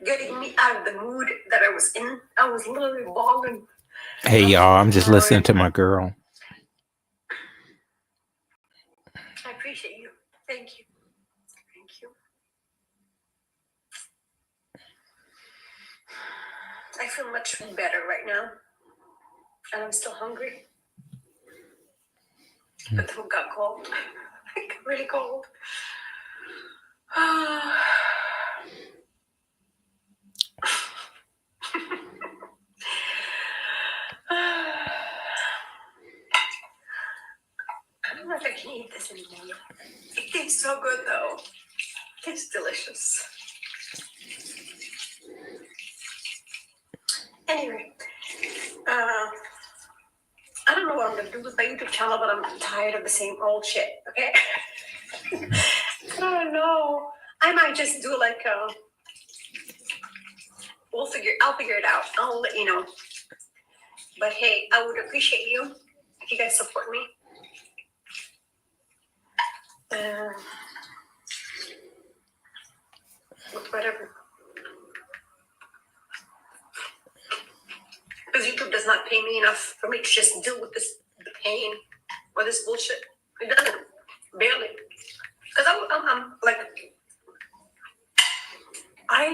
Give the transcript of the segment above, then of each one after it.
getting me out of the mood that I was in. I was literally bawling. Hey y'all, I'm just listening to my girl. I appreciate you. Thank you. Thank you. I feel much better right now. And I'm still hungry. But the food got cold. It got really cold. I don't know if I can eat this anymore. It tastes so good though. It tastes delicious. Anyway, I don't know what I'm gonna do with my YouTube channel, but I'm tired of the same old shit. Okay. I don't know. I might just do like I'll figure it out. I'll let you know. But hey, I would appreciate you if you guys support me. With whatever. Because YouTube does not pay me enough for me to just deal with the pain or this bullshit. It doesn't. Barely. Because I'm like, I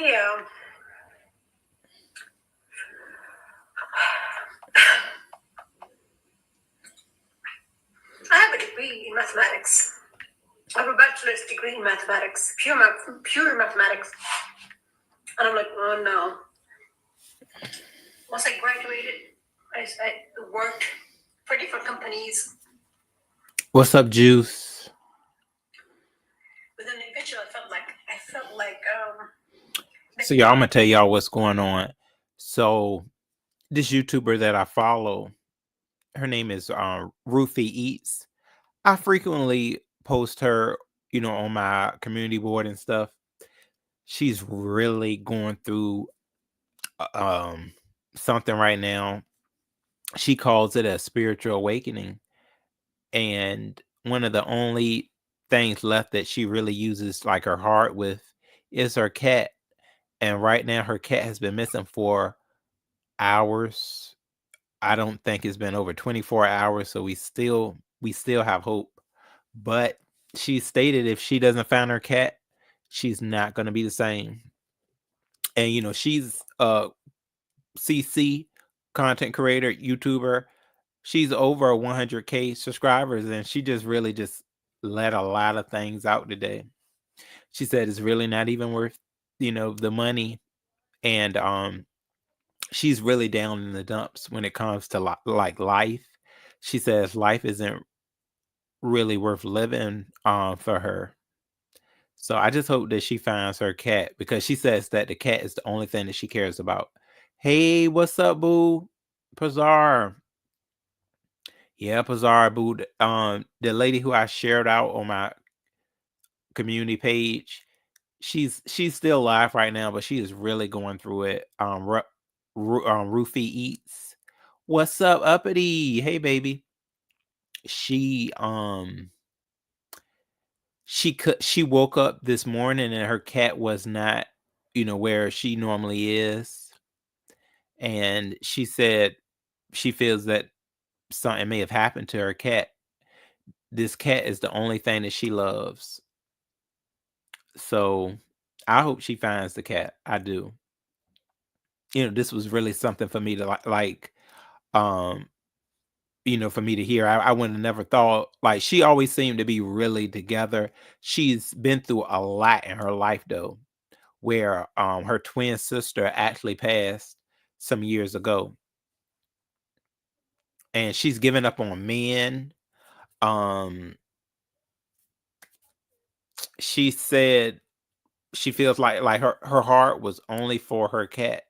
have a degree in mathematics. I have a bachelor's degree in mathematics, pure mathematics. And I'm like, oh no. Once I graduated, I worked for different companies. What's up, Juice? But then eventually I felt like So y'all, I'm gonna tell y'all what's going on. So this YouTuber that I follow, her name is Ruthie Eats. I frequently post her, on my community board and stuff. She's really going through something right now. She calls it a spiritual awakening. And one of the only things left that she really uses like her heart with is her cat. And right now her cat has been missing for hours. I don't think it's been over 24 hours, so we still have hope. But she stated if she doesn't find her cat, she's not going to be the same. And she's a CC content creator, YouTuber. She's over 100K subscribers, and she just really just let a lot of things out today. She said it's really not even worth, the money. And she's really down in the dumps when it comes to like life. She says life isn't really worth living for her. So I just hope that she finds her cat, because she says that the cat is the only thing that she cares about. Hey, what's up, boo? Pazar. Yeah, Pazar, boo. The lady who I shared out on my community page, she's still alive right now, but she is really going through it. Ruthie Eats. What's up, uppity? Hey, baby. She woke up this morning and her cat was not, where she normally is. And she said she feels that something may have happened to her cat. This cat is the only thing that she loves. So I hope she finds the cat. I do. This was really something for me to like for me to hear. I would have never thought, like, she always seemed to be really together. She's been through a lot in her life though, where her twin sister actually passed some years ago. And she's given up on men. She said she feels like her heart was only for her cat.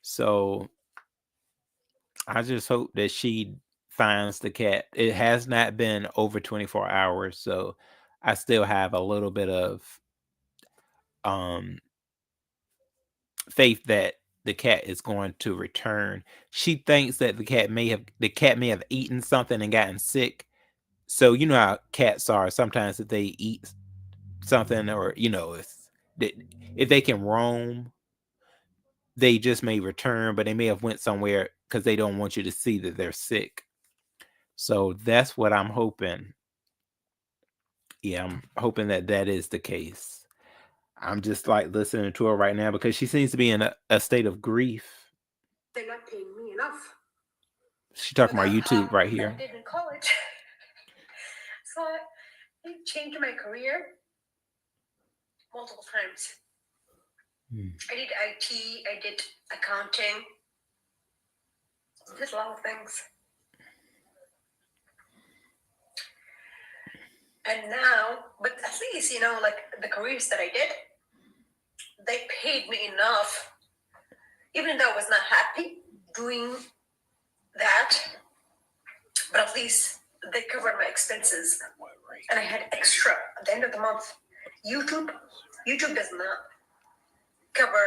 So I just hope that she finds the cat. It has not been over 24 hours, so I still have a little bit of faith that the cat is going to return. She thinks that the cat may have eaten something and gotten sick. So you know how cats are. Sometimes if they eat something, or if they can roam, they just may return, but they may have went somewhere because they don't want you to see that they're sick. So that's what I'm hoping. Yeah, I'm hoping that that is the case. I'm just like listening to her right now because she seems to be in a state of grief. They're not paying me enough She for talking the about YouTube hard right work that I here. did in college. So I changed my career multiple times. I did IT, I did accounting, did a lot of things. And now, but at least, like the careers that I did, they paid me enough. Even though I was not happy doing that, but at least they covered my expenses. And I had extra at the end of the month. YouTube does not cover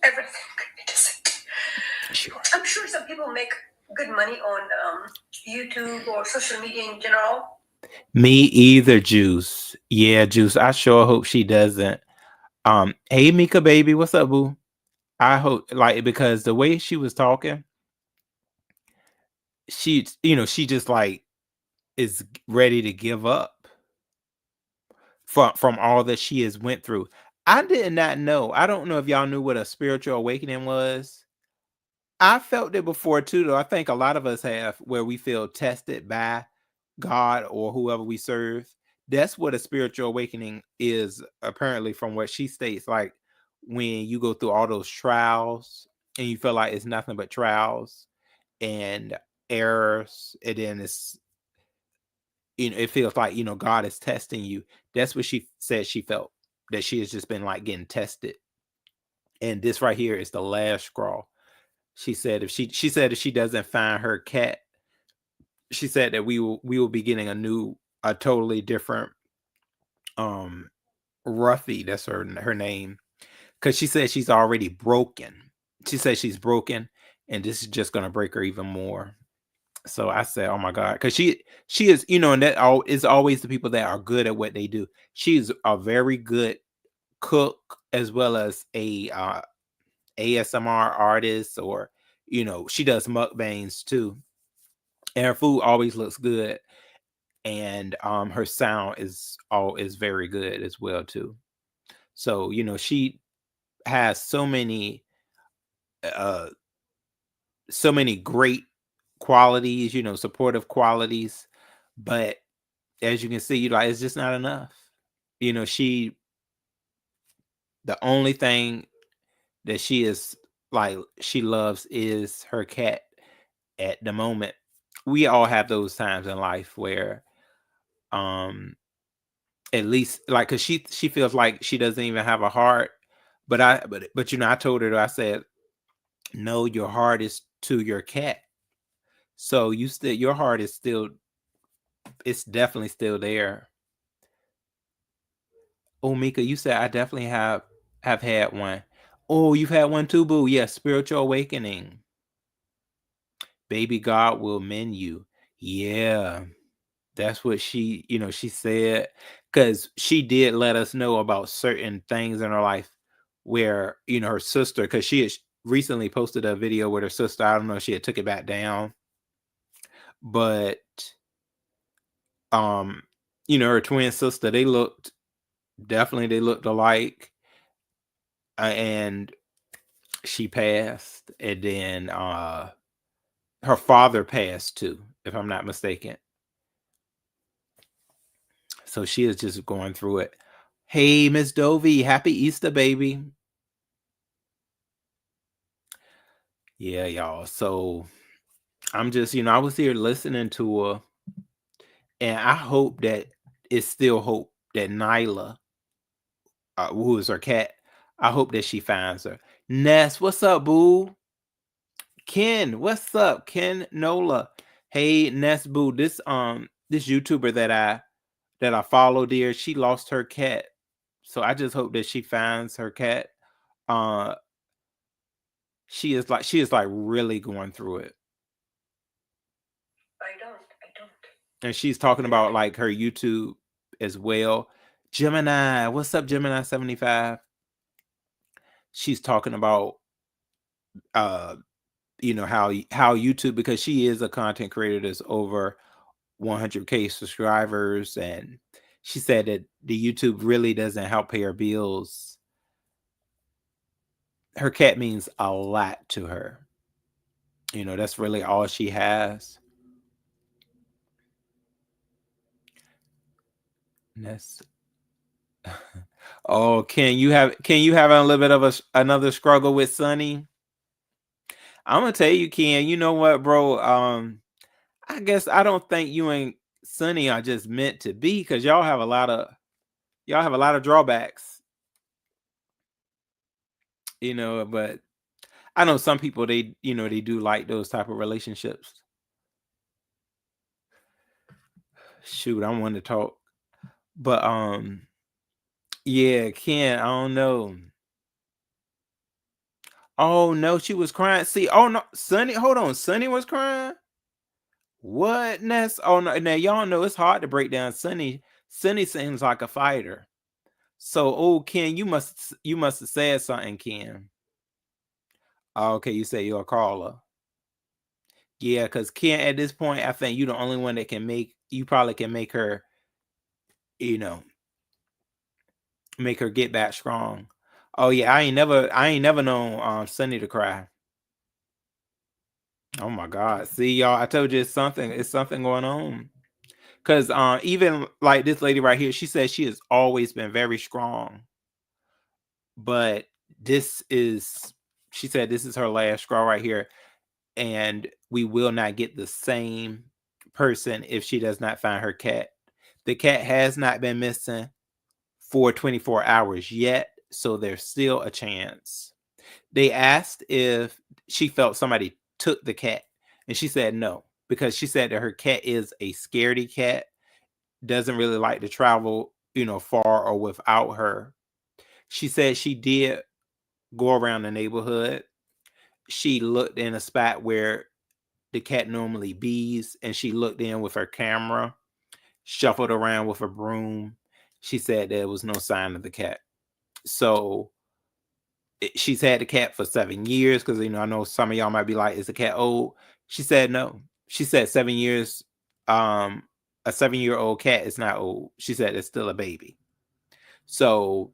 everything. It doesn't. Sure. I'm sure some people make good money on YouTube or social media in general. Me either, Juice. Yeah, Juice. I sure hope she doesn't. Hey Mika baby, what's up, boo? I hope like because the way she was talking, she she just like is ready to give up from all that she has went through. I did not know. I don't know if y'all knew what a spiritual awakening was. I felt it before too, though. I think a lot of us have where we feel tested by God or whoever we serve. That's what a spiritual awakening is, apparently, from what she states. Like when you go through all those trials and you feel like it's nothing but trials and errors, and then it feels like God is testing you. That's what she said she felt, that she has just been like getting tested. And this right here is the last straw. She said if she doesn't find her cat, she said that we will be getting a totally different Ruthie, that's her name. Because she said she's already broken. She said she's broken, and this is just gonna break her even more. So I said, oh my God, because she is, and that all is always the people that are good at what they do. She's a very good cook as well as a ASMR artist, or she does mukbangs too, and her food always looks good, and her sound is very good as well too. So she has uh so many great qualities, supportive qualities, but as you can see, like it's just not enough. She the only thing that she is like she loves is her cat at the moment. We all have those times in life where at least like because she feels like she doesn't even have a heart, but I told her, I said, no, your heart is to your cat. So your heart is still, it's definitely still there. Oh, Mika, you said I definitely have had one. Oh, you've had one too, boo. Yes, spiritual awakening. Baby God will mend you. Yeah. That's what she said, because she did let us know about certain things in her life where, her sister, because she had recently posted a video with her sister. I don't know if she had took it back down, but um, her twin sister, they looked alike, and she passed, and then her father passed too, if I'm not mistaken. So she is just going through it. Hey, Miss Dovey, happy Easter, baby. Yeah, y'all. So I'm just, I was here listening to her, and I hope that it's still hope that Nyla, who is her cat, I hope that she finds her. Ness, what's up, boo? Ken, what's up? Ken Nola. Hey, Ness, boo. This YouTuber that I follow, dear, she lost her cat. So I just hope that she finds her cat. Uh, she is like really going through it. I don't. And she's talking about like her YouTube as well. Gemini, what's up, Gemini 75? She's talking about uh how YouTube, because she is a content creator that's over 100K subscribers, and she said that the YouTube really doesn't help pay her bills. Her cat means a lot to her. That's really all she has. And that's oh, can you have a little bit of another struggle with Sunny? I'm gonna tell you, Ken. You know what, bro? I guess I don't think you and Sunny are just meant to be, because y'all have a lot of drawbacks. But I know some people, they do like those type of relationships. Shoot, I want to talk, but yeah, Ken, I don't know. Oh no, she was crying. See, oh no, Sunny, hold on, Sunny was crying. What? Ness? Oh no, now y'all know it's hard to break down Sunny. Sunny seems like a fighter. So, oh Ken, you must have said something, Ken. Oh, okay, you say you're a caller. Yeah, because Ken, at this point, I think you're the only one that you probably can you know, make her get back strong. Oh yeah, I ain't never known Sunny to cry. Oh my God. See y'all, I told you it's something going on. Cause even like this lady right here, she says she has always been very strong. But this is she said this is her last straw right here. And we will not get the same person if she does not find her cat. The cat has not been missing for 24 hours yet, so there's still a chance. They asked if she felt somebody took the cat, and she said no, because she said that her cat is a scaredy cat, doesn't really like to travel, far or without her. She said she did go around the neighborhood. She looked in a spot where the cat normally bees, and she looked in with her camera, shuffled around with a broom. She said there was no sign of the cat. So she's had the cat for 7 years, because I know some of y'all might be like, is the cat old? She said no. She said 7 years. A 7-year-old cat is not old. She said it's still a baby. So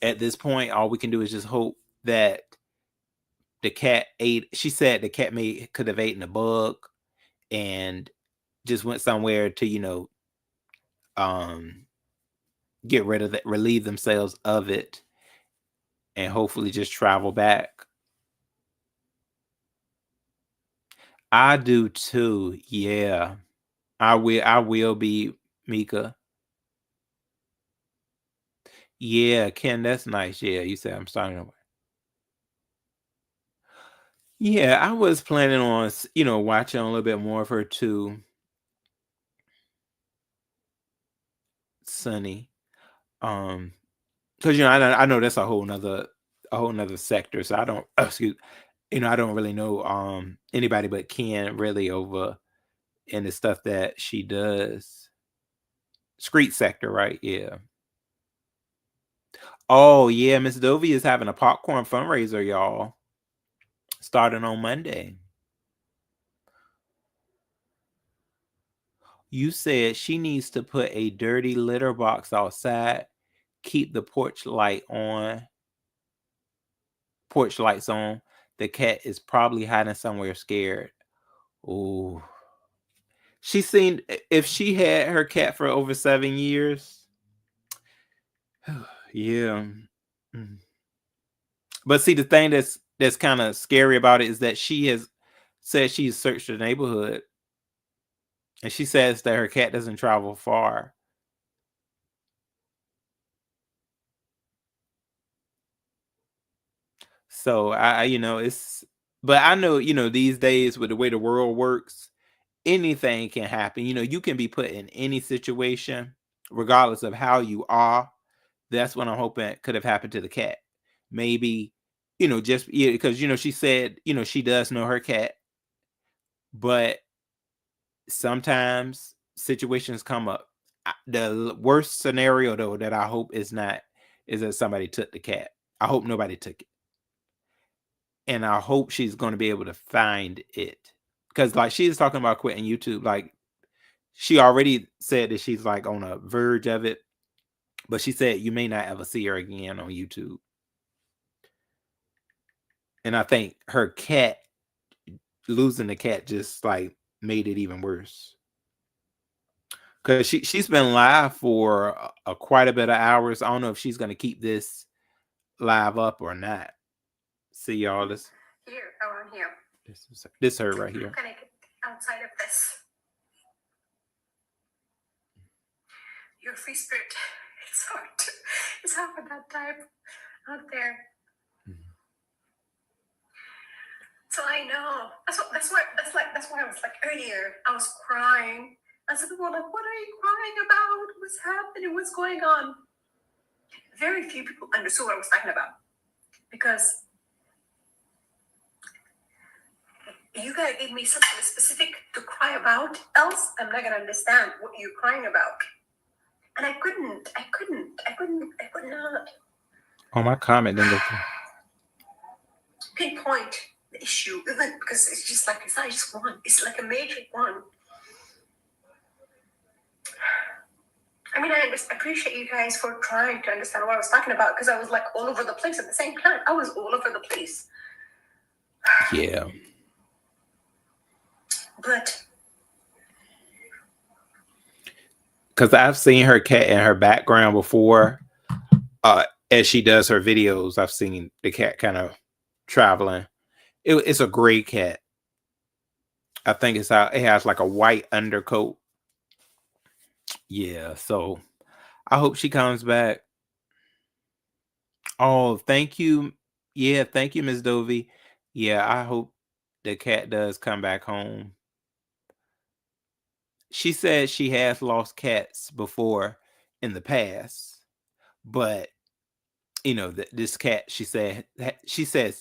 at this point, all we can do is just hope that the cat ate. She said the cat may could have eaten a bug and just went somewhere to um get rid of it, relieve themselves of it, and hopefully just travel back. I do too. Yeah. I will be, Mika. Yeah, Ken, that's nice. Yeah, you said I'm starting over. Yeah, I was planning on watching a little bit more of her too, Sunny. Um, because I know that's a whole nother sector. So I don't excuse I don't really know anybody but Ken really over in the stuff that she does. Street sector, right? Yeah. Oh yeah, Miss Dovey is having a popcorn fundraiser, y'all, starting on Monday. You said she needs to put a dirty litter box outside, keep the porch lights on. The cat is probably hiding somewhere scared. Ooh. She seen if she had her cat for over 7 years. Yeah. Mm. But see, the thing that's kind of scary about it is that she has said she's searched the neighborhood, and she says that her cat doesn't travel far. So it's, but I know, these days with the way the world works, anything can happen. You can be put in any situation, regardless of how you are. That's what I'm hoping could have happened to the cat. Maybe, just because she said, she does know her cat, but sometimes situations come up. The worst scenario though that I hope is not is that somebody took the cat. I hope nobody took it. and I hope she's going to be able to find it, because like she is talking about quitting YouTube. Like she already said that she's like on a verge of it, but she said you may not ever see her again on YouTube. And I think her cat, losing the cat, just like made it even worse. Cause she's been live for quite a bit of hours. I don't know if she's gonna keep this live up or not. See y'all. Here, around here. This her right here. How can I get outside of this? Your free spirit. It's hard. It's hard at that time out there. So I know. That's why I was like earlier. I was crying. And some people were like, "What are you crying about? What's happening? What's going on?" Very few people understood what I was talking about, because you gotta give me something specific to cry about. Else, I'm not gonna understand what you're crying about. And I could not Oh, my comment didn't go through. pinpoint the issue, even because it's just like, it's not just one, it's like a major one. I mean, I appreciate you guys for trying to understand what I was talking about, because I was like all over the place at the same time. I was all over the place. Yeah. But Because I've seen her cat in her background before. As she does her videos, I've seen the cat kind of traveling. It's a gray cat. I think it has like a white undercoat. Yeah, so I hope she comes back. Oh, thank you. Yeah, thank you, Miss Dovey. Yeah, I hope the cat does come back home. She said she has lost cats before in the past, but you know, this cat, she says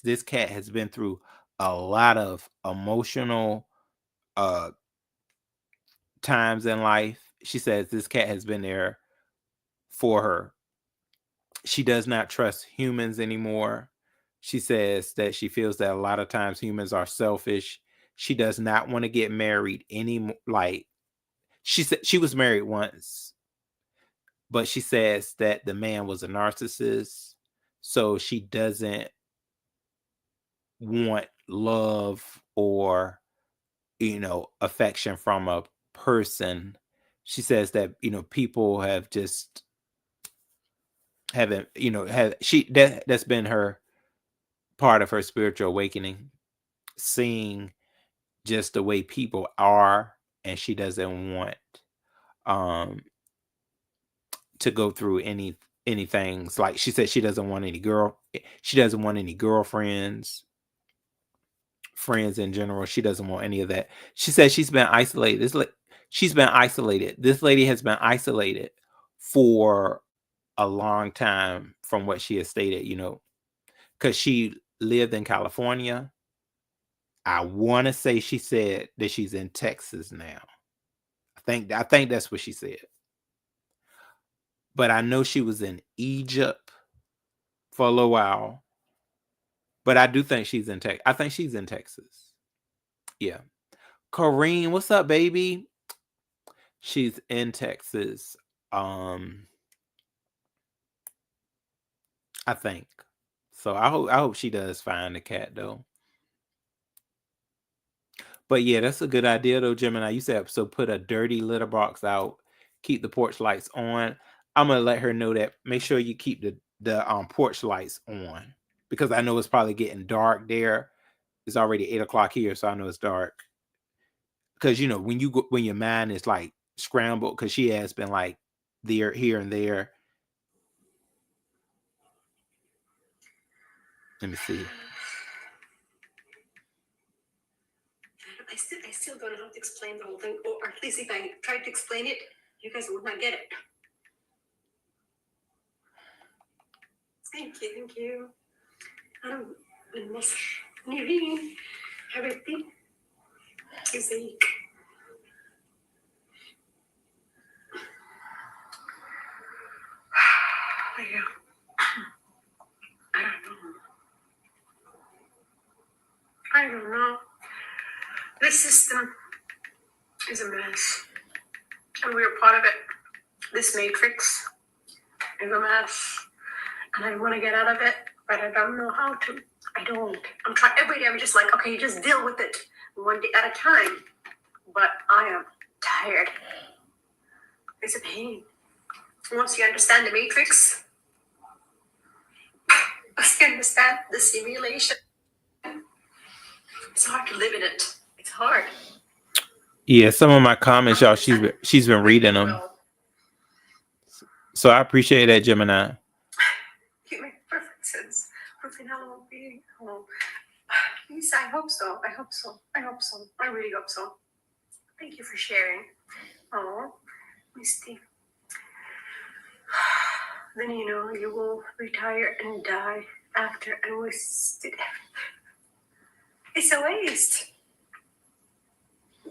this cat has been through a lot of emotional uh times in life. She says this cat has been there for her. She does not trust humans anymore. She says that she feels that a lot of times humans are selfish. She does not want to get married anymore. Like she said, she was married once, but she says that the man was a narcissist. So she doesn't want love or, affection from a person. She says that, people have just haven't, have she that's been her part of her spiritual awakening, seeing just the way people are, and she doesn't want um to go through anything. Like she said, she doesn't want she doesn't want any girlfriends, friends in general. She doesn't want any of that. She says she's been isolated. She's been isolated. This lady has been isolated for a long time from what she has stated, because she lived in California. I want to say she said that she's in Texas now. I think that's what she said. But I know she was in Egypt for a little while. But I do think she's in Texas. I think she's in Texas. Yeah. Corrine, what's up, baby? She's in Texas. I think. So I hope she does find the cat though. But yeah, that's a good idea though, Gemini. You said so put a dirty litter box out, keep the porch lights on. I'm gonna let her know that. Make sure you keep the porch lights on, because I know it's probably getting dark there. It's already 8 o'clock here, so I know it's dark. Because when your mind is like scrambled, because she has been like there, here, and there. Let me see. I still don't know how to explain the whole thing, or at least if I try to explain it, you guys would not get it. Thank you. المصر نيفين حبيبتي ازيك. Yeah. I don't know. I don't know. This system is a mess, and we're part of it. This matrix is a mess, and I want to get out of it, but I don't know how to. I don't. I'm trying every day. I'm just like, okay, just deal with it one day at a time. But I am tired. It's a pain. Once you understand the matrix, once you understand the simulation, it's hard to live in it. It's hard. Yeah, some of my comments, y'all, she's been reading them. So I appreciate that, Gemini. You make perfect sense. Ruthie, hello, being hello. Please, I hope so. I hope so. I hope so. I really hope so. Thank you for sharing. Oh, Misty. Then you know you will retire and die after and wasted. It's a waste.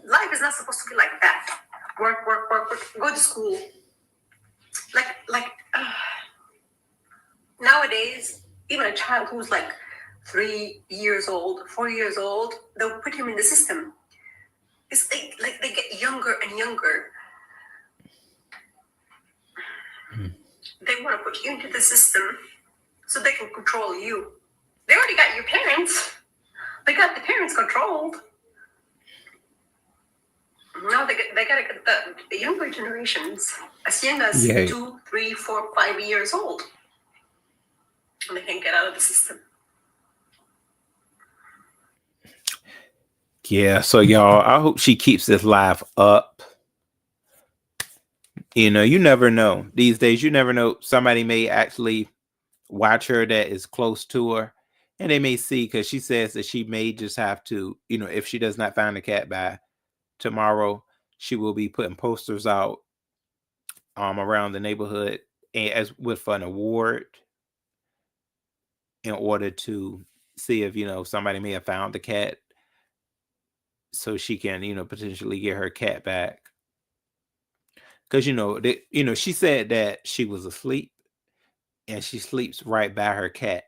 Life is not supposed to be like that. Work, work, work, work. Go to school. Nowadays, even a child who's like 3 years old, 4 years old, they'll put him in the system. It's like they get younger and younger. They want to put you into the system so they can control you. They already got your parents. They got the parents controlled. Now they got to get the younger generations as young as 2, 3, 4, 5 years old. And they can't get out of the system. Yeah, so y'all, I hope she keeps this live up. You know, you never know. These days, you never know. Somebody may actually watch her that is close to her, and they may see, because she says that she may just have to, you know, if she does not find the cat by tomorrow, she will be putting posters out around the neighborhood as with an award in order to see if, you know, somebody may have found the cat, so she can, you know, potentially get her cat back. Because, you know, she said that she was asleep and she sleeps right by her cat.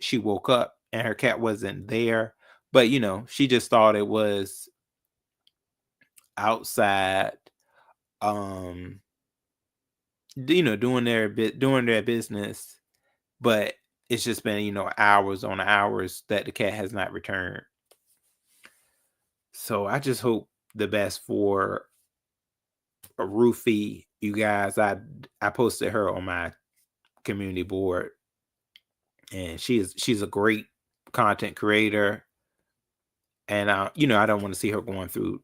She woke up and her cat wasn't there, but, you know, she just thought it was outside, you know, doing their business, but it's just been, you know, hours on hours that the cat has not returned. So I just hope the best for Ruthie, you guys. I posted her on my community board, and she's a great content creator, and you know, I don't want to see her going through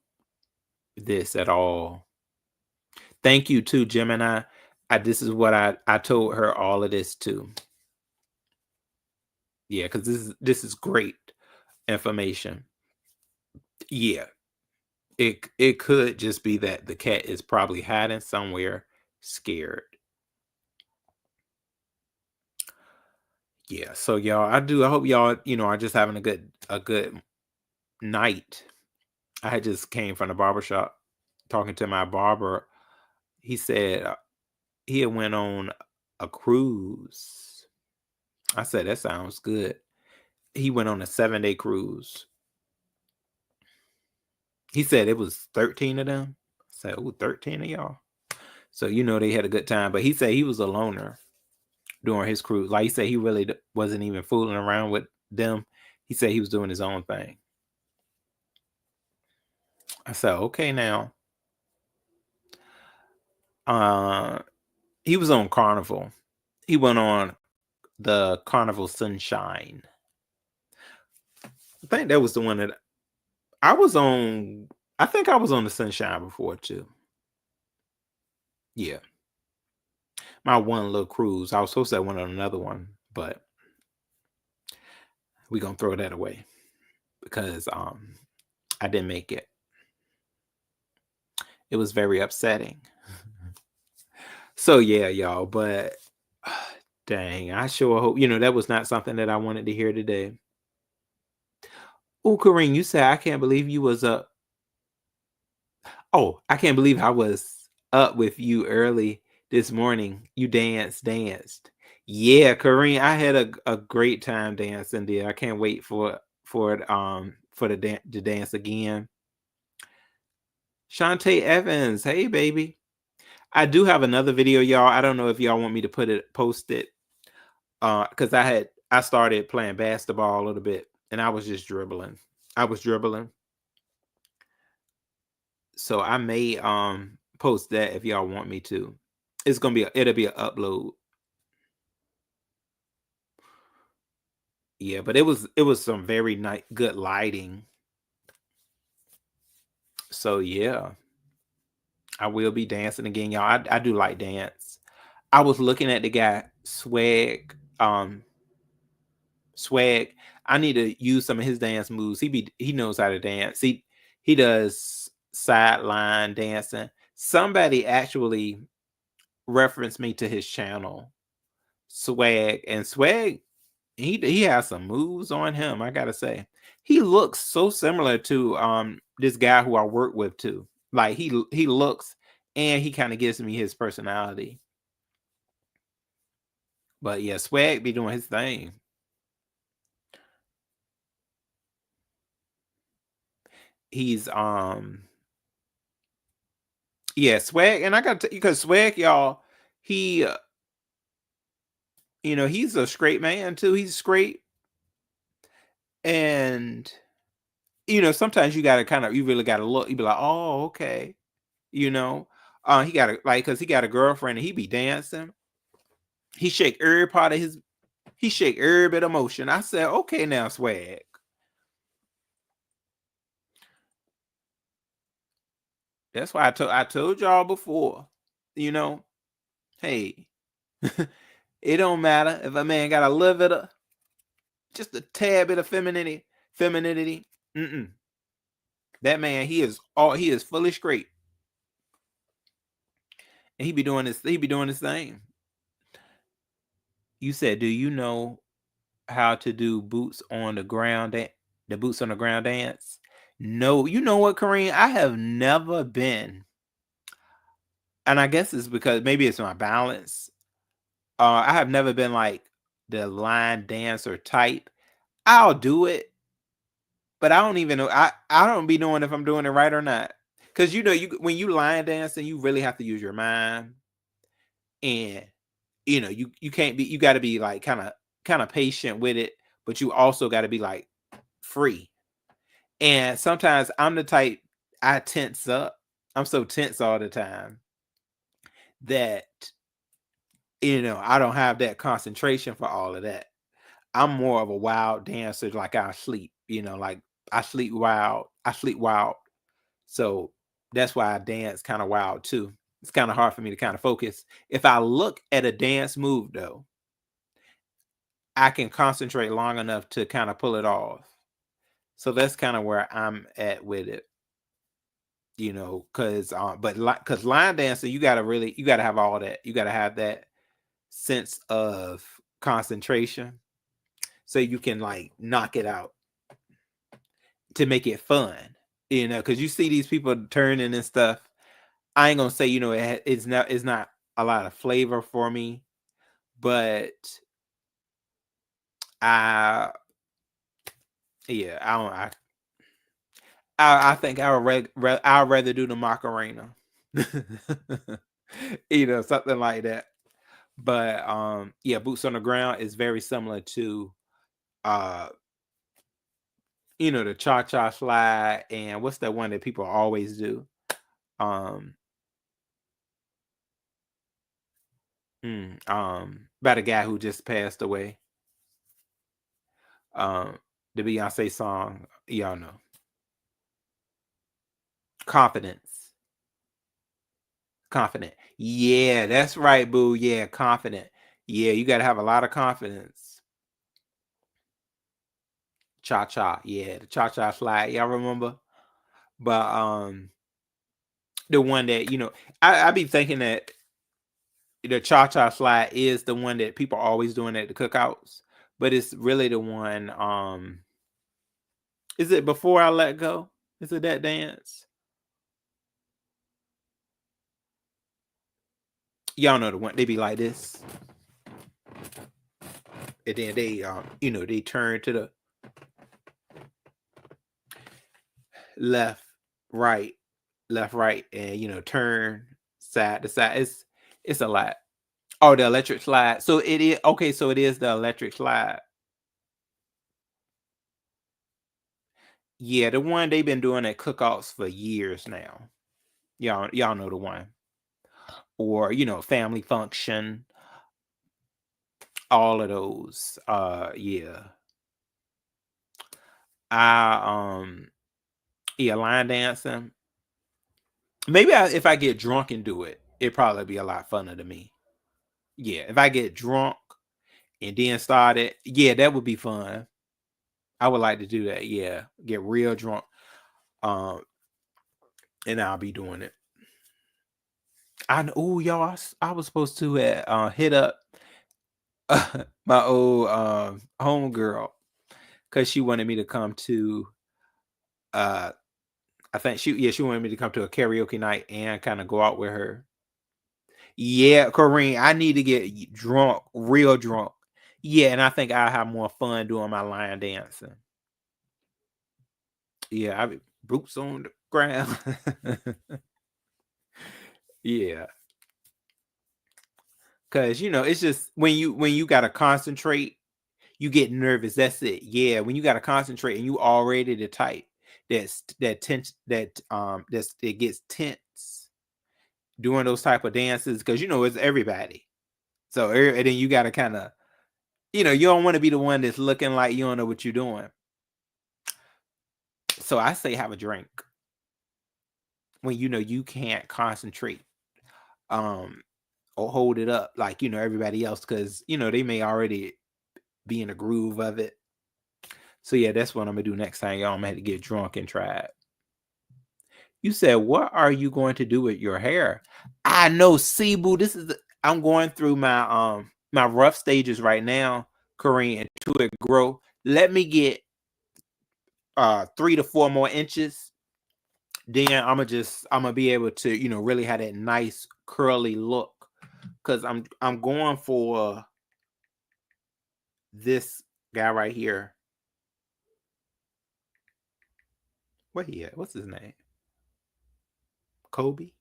this at all. Thank you too, Gemini. This is what I told her all of this too. Yeah, because this is great information. Yeah, it could just be that the cat is probably hiding somewhere, scared. Yeah, so y'all, I hope y'all, you know, are just having a good night. I just came from the barbershop talking to my barber. He said he had went on a cruise. I said, that sounds good. He went on a 7-day cruise. He said it was 13 of them. I said, oh, 13 of y'all. So, you know, they had a good time. But he said he was a loner during his cruise. Like he said, he really wasn't even fooling around with them. He said he was doing his own thing. I said, okay, now. He was on Carnival. He went on the Carnival Sunshine. I think that was the one that I was on. I think I was on the Sunshine before too. Yeah. My one little cruise. I was supposed to have went on another one, but we're gonna throw that away because I didn't make it. It was very upsetting. So yeah, y'all, but dang, I sure hope, you know, that was not something that I wanted to hear today. Oh, Kareem, you said I can't believe you was up. Oh, I can't believe I was up with you early this morning. You danced. Yeah, Kareem, I had a great time dancing there. I can't wait for it for the dance again. Shantae Evans, hey baby. I do have another video, y'all. I don't know if y'all want me to post it. Because I started playing basketball a little bit and I was just dribbling. I was dribbling. So I may post that if y'all want me to. It's gonna be it'll be an upload. Yeah, but it was some very good lighting. So yeah, I will be dancing again, y'all. I do like dance. I was looking at the guy Swag. Swag. I need to use some of his dance moves. He knows how to dance. He does sideline dancing. Somebody actually referenced me to his channel, Swag, and Swag. He has some moves on him. I gotta say, he looks so similar to this guy who I work with too. Like he looks, and he kind of gives me his personality. But yeah, Swag be doing his thing. He's yeah, Swag, and I got to because Swag, y'all, he he's a straight man too. He's straight, and sometimes you really gotta look. You be like, oh, okay, you know, he got because he got a girlfriend and he be dancing. He shake every part of he shake every bit of motion. I said, okay, now Swag. That's why I told y'all before, hey, it don't matter if a man got a little bit of just a tad bit of femininity. That man, he is fully straight. And he be doing his thing. You said, do you know how to do boots on the ground the boots on the ground dance? No, you know what, Kareem? I have never been. And I guess it's because maybe it's my balance. I have never been like the line dancer type. I'll do it, but I don't even know. I don't be knowing if I'm doing it right or not. Because you when you line dancing, you really have to use your mind, and you can't be. You got to be like kind of patient with it, but you also got to be like free. And sometimes I'm the type I tense up. I'm so tense all the time that I don't have that concentration for all of that. I'm more of a wild dancer, like I sleep, like I sleep wild. I sleep wild. So that's why I dance kind of wild too. It's kind of hard for me to kind of focus. If I look at a dance move though, I can concentrate long enough to kind of pull it off. So that's kind of where I'm at with it. Because line dancing, you gotta have all that. You gotta have that sense of concentration so you can like knock it out to make it fun. Because you see these people turning and stuff. I ain't gonna say it's not a lot of flavor for me, but I yeah I think I'd rather do the Macarena, something like that. But yeah, boots on the ground is very similar to the cha-cha slide, and what's that one that people always do? About a guy who just passed away. The Beyonce song, y'all know. Confidence. Confident. Yeah, that's right, boo. Yeah, confident. Yeah, you gotta have a lot of confidence. Cha-cha. Yeah, the cha-cha slide. Y'all remember? But the one that, I be thinking that the cha-cha slide is the one that people are always doing at the cookouts, but it's really the one, is it Before I Let Go? Is it that dance? Y'all know the one, they be like this. And then they they turn to left, right, left, right, and turn side to side. It's a lot. Oh, the electric slide. So it is okay. So it is the electric slide. Yeah, the one they've been doing at cookouts for years now. Y'all know the one. Or family function. All of those. Yeah. I yeah, line dancing. Maybe if I get drunk and do it, it'd probably be a lot funner to me. Yeah, if I get drunk and then start it, yeah, that would be fun. I would like to do that. Yeah, get real drunk, um, and I'll be doing it. I know, oh y'all, I was supposed to hit up my old home girl because she wanted me to come to. Uh, I think she wanted me to come to a karaoke night and kind of go out with her. Yeah, Corinne, I need to get drunk, real drunk. Yeah, and I think I'll have more fun doing my line dancing. Yeah, I be boots on the ground. Yeah, because it's just when you gotta concentrate, you get nervous. That's it. Yeah, when you gotta concentrate and you already the type that tense that's it gets tense doing those type of dances because it's everybody. So and then you gotta kind of you don't want to be the one that's looking like you don't know what you're doing. So I say have a drink when you can't concentrate, um, or hold it up like everybody else because they may already be in the groove of it. So yeah, that's what I'm gonna do next time, y'all. I'm gonna have to get drunk and try it. You said, "What are you going to do with your hair?" I know, Cebu. I'm going through my rough stages right now, Korean, to it grow. Let me get 3 to 4 more inches. Then I'm gonna be able to really have that nice curly look because I'm going for this guy right here. What he at? What's his name? Kobe.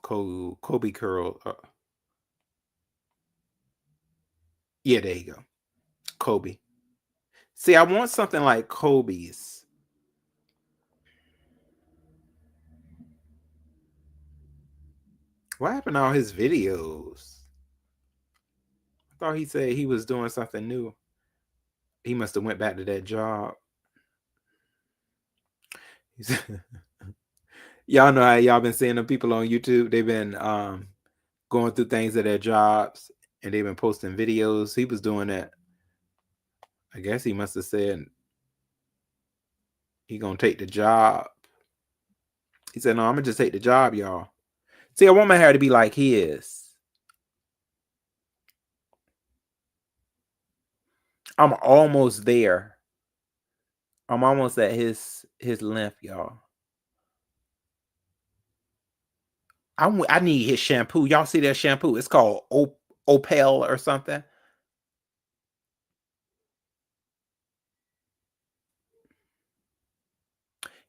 Kobe curl. Yeah, there you go. Kobe. See, I want something like Kobe's. What happened to all his videos? I thought he said he was doing something new. He must have went back to that job. Y'all know how y'all been seeing the people on YouTube. They've been going through things at their jobs and they've been posting videos. He was doing that. I guess he must have said he gonna take the job. He said, "No, I'm gonna just take the job, y'all." See, I want my hair to be like his. I'm almost there. I'm almost at his length, y'all. I need his shampoo. Y'all see that shampoo? It's called Opel or something.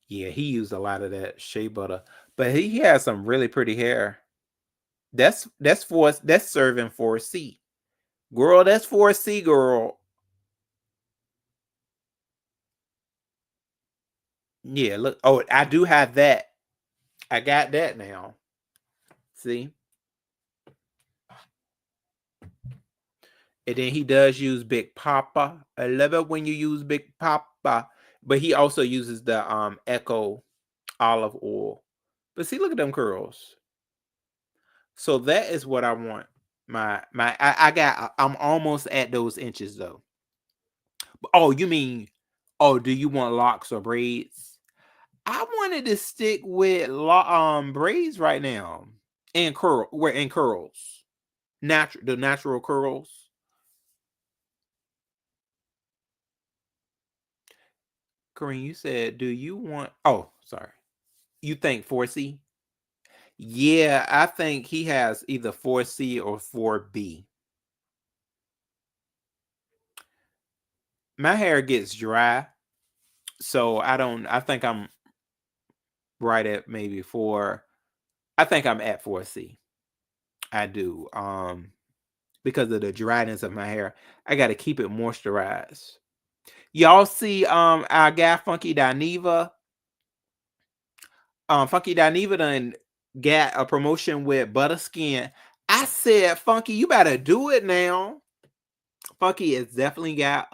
Yeah, he used a lot of that shea butter, but he has some really pretty hair. That's serving for a C, girl. That's for a C, girl. Yeah, look. Oh, I do have that. I got that now. See, and then he does use Big Papa. I love it when you use Big Papa, but he also uses the Echo olive oil. But see, look at them curls. So that is what I want. I'm almost at those inches though. Oh, you mean, oh, do you want locks or braids? I wanted to stick with braids right now. And curls. The natural curls. Kareem, you said, do you want oh, sorry. You think 4C? Yeah, I think he has either 4C or 4B. my hair gets dry, so I think I'm right at maybe 4. I think I'm at 4C. I do. Because of the dryness of my hair. I gotta keep it moisturized. Y'all see our guy Funky Dineva? Funky Dineva done got a promotion with Butterskin. I said, Funky, you better do it now. Funky has definitely got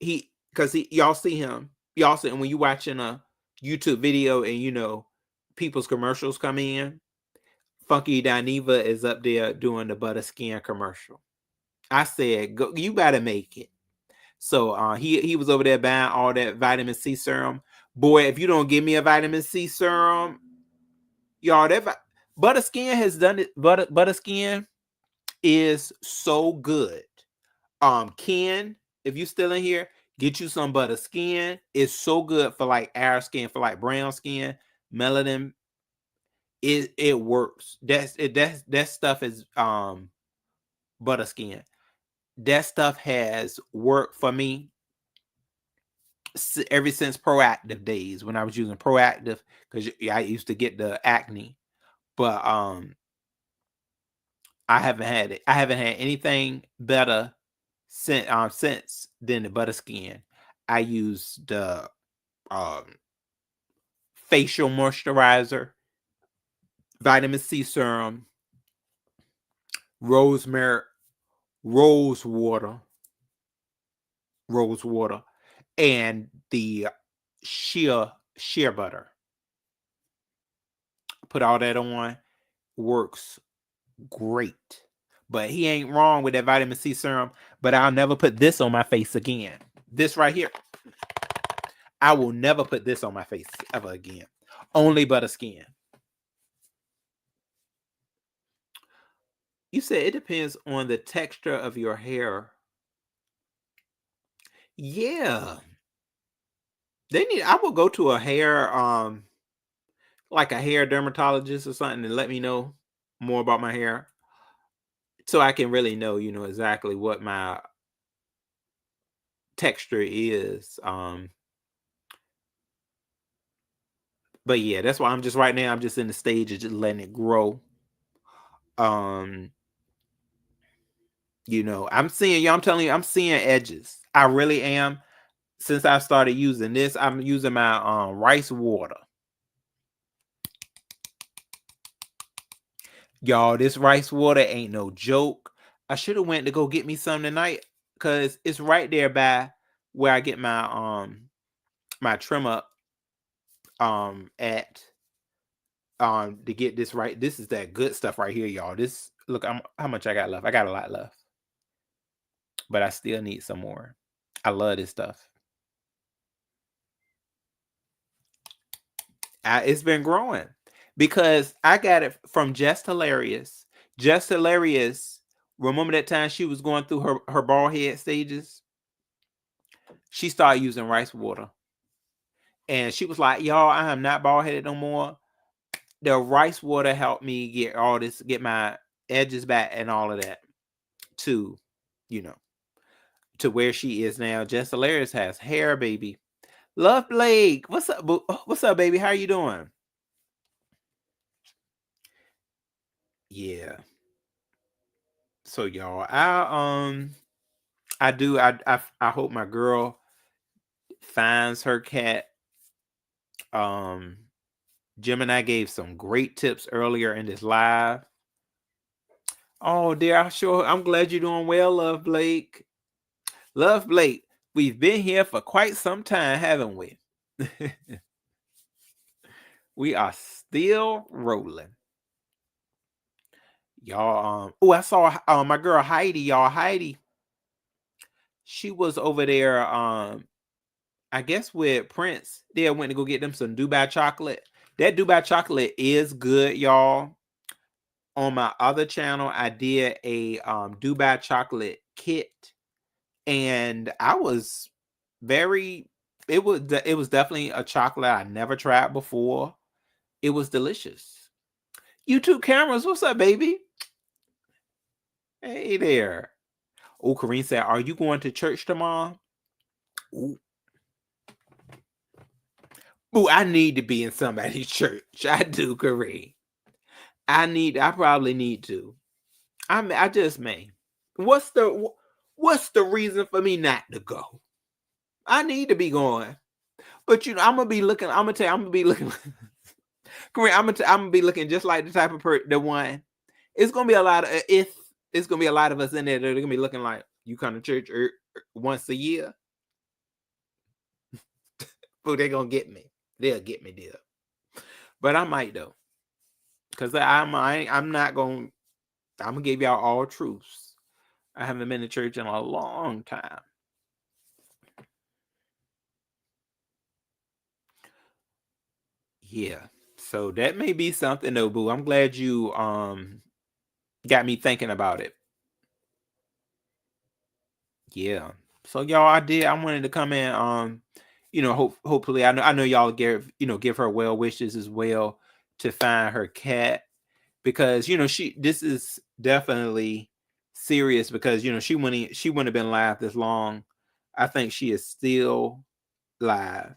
he because he y'all see him. Y'all see him when you watching a YouTube video and people's commercials come in. Funky Dineva is up there doing the Butterskin commercial. I said, go, you better make it. So he was over there buying all that vitamin C serum. Boy, if you don't give me a vitamin C serum, y'all, that Butterskin has done it. Butterskin is so good. Ken, if you still in here, get you some Butterskin. It's so good for like our skin, for like brown skin, melanin. It works. That stuff is Butterskin. That stuff has worked for me ever since Proactive days, when I was using Proactive, because I used to get the acne. But I haven't had it. I haven't had anything better since than the Butterskin. I use the facial moisturizer, vitamin C serum, rosemary, rose water, and the shea butter. Put all that on, works great. But he ain't wrong with that vitamin C serum. But I'll never put this on my face again. This right here. I will never put this on my face ever again. Only Butterskin. You said it depends on the texture of your hair. Yeah. I will go to a hair like a hair dermatologist or something, and let me know more about my hair, so I can really know, exactly what my texture is. But yeah, that's why I'm just right now. I'm just in the stage of just letting it grow. I'm seeing I'm telling you, I'm seeing edges. I really am. Since I started using this, I'm using my rice water. Y'all, this rice water ain't no joke. I should have went to go get me some tonight, because it's right there by where I get my trim up at to get this right. This is that good stuff right here, y'all. This, look, how much I got left. I got a lot left, but I still need some more. I love this stuff. It's been growing because I got it from Just Hilarious. Just Hilarious. Remember that time she was going through her bald head stages? She started using rice water, and she was like, "Y'all, I am not bald headed no more." The rice water helped me get my edges back and all of that to, to where she is now. Just Hilarious has hair, baby. Love Blake, what's up? What's up, baby? How you doing? Yeah. So y'all, I hope my girl finds her cat. Gemini gave some great tips earlier in this live. Oh dear, I'm glad you're doing well, Love Blake. Love Blake, we've been here for quite some time, haven't we? We are still rolling. Y'all, I saw my girl Heidi, y'all. Heidi, she was over there, I guess with Prince. They went to go get them some Dubai chocolate. That Dubai chocolate is good, y'all. On my other channel, I did a Dubai chocolate kit, and I was it was definitely a chocolate I never tried before. It was delicious. YouTube cameras, what's up, baby? Hey there. Oh, Kareem said, "Are you going to church tomorrow?" Ooh, ooh, I need to be in somebody's church. I do, Kareem. I probably need to. I just may. What's the reason for me not to go? I need to be going. But I'm gonna be looking. I'm gonna tell you, I'm gonna be looking. Kareem, I'm gonna be looking just like the type of the one. It's gonna be a lot of if it's gonna be a lot of us in there. They're gonna be looking like you come to church once a year. But they're gonna get me. They'll get me there. But I might though, because I'm not gonna. I'm gonna give y'all all truths. I haven't been to church in a long time. Yeah. So that may be something though, boo. I'm glad you got me thinking about it. Yeah. So y'all, I wanted to come in. Hopefully, I know y'all give her well wishes as well to find her cat because this is definitely serious because she wouldn't have been live this long. I think she is still live.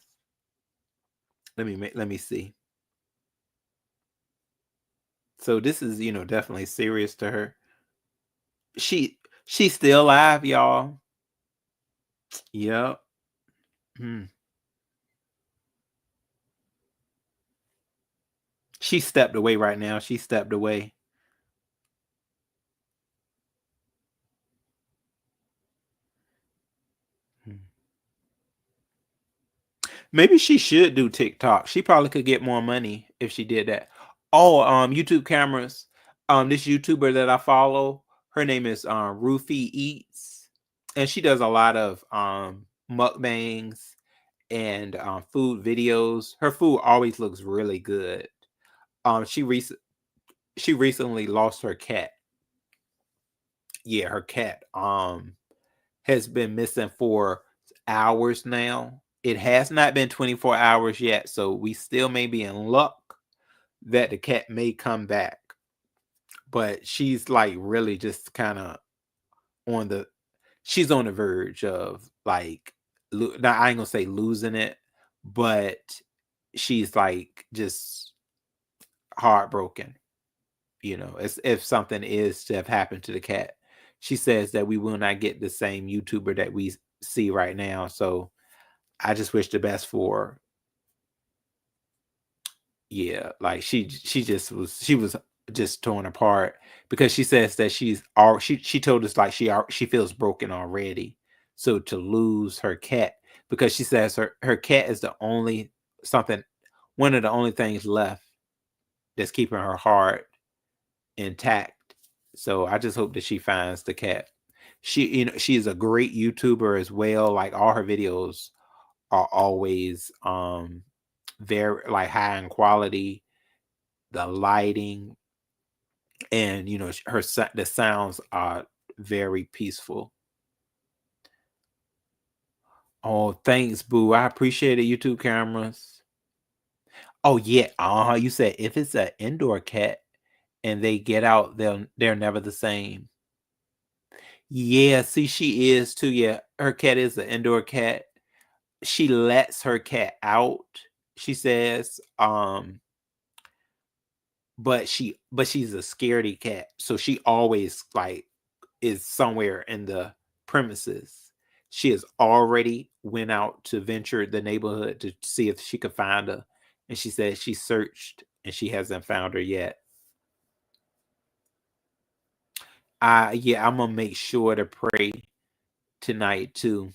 Let me see. So this is definitely serious to her. She's still live, y'all. Yep. Hmm. She stepped away right now. She stepped away. Hmm. Maybe she should do TikTok. She probably could get more money if she did that. Oh, YouTube cameras. This YouTuber that I follow, her name is Ruthie Eats, and she does a lot of mukbangs and food videos. Her food always looks really good. Um, she rec- she recently lost her cat. Yeah, her cat has been missing for hours now. It has not been 24 hours yet, so we still may be in luck that the cat may come back. But she's like really just kind of on the she's on the verge of like now I ain't gonna say losing it, but she's like just heartbroken, as if something is to have happened to the cat. She says that we will not get the same YouTuber that we see right now. So I just wish the best for her. Yeah, like she was just torn apart because she says that she told us like she feels broken already. So to lose her cat because she says her cat is the only something one of the only things left that's keeping her heart intact. So I just hope that she finds the cat. She's a great YouTuber as well. Like all her videos are always very like high in quality, the lighting, and the sounds are very peaceful. Oh, thanks, boo. I appreciate it. YouTube cameras. Oh yeah. You said if it's an indoor cat and they get out, they're never the same. Yeah, see, she is too. Yeah, her cat is an indoor cat. She lets her cat out. She says, but she's a scaredy cat, so she always like is somewhere in the premises. She has already went out to venture the neighborhood to see if she could find her, and she said she searched and she hasn't found her yet. Yeah, I'm gonna make sure to pray tonight too,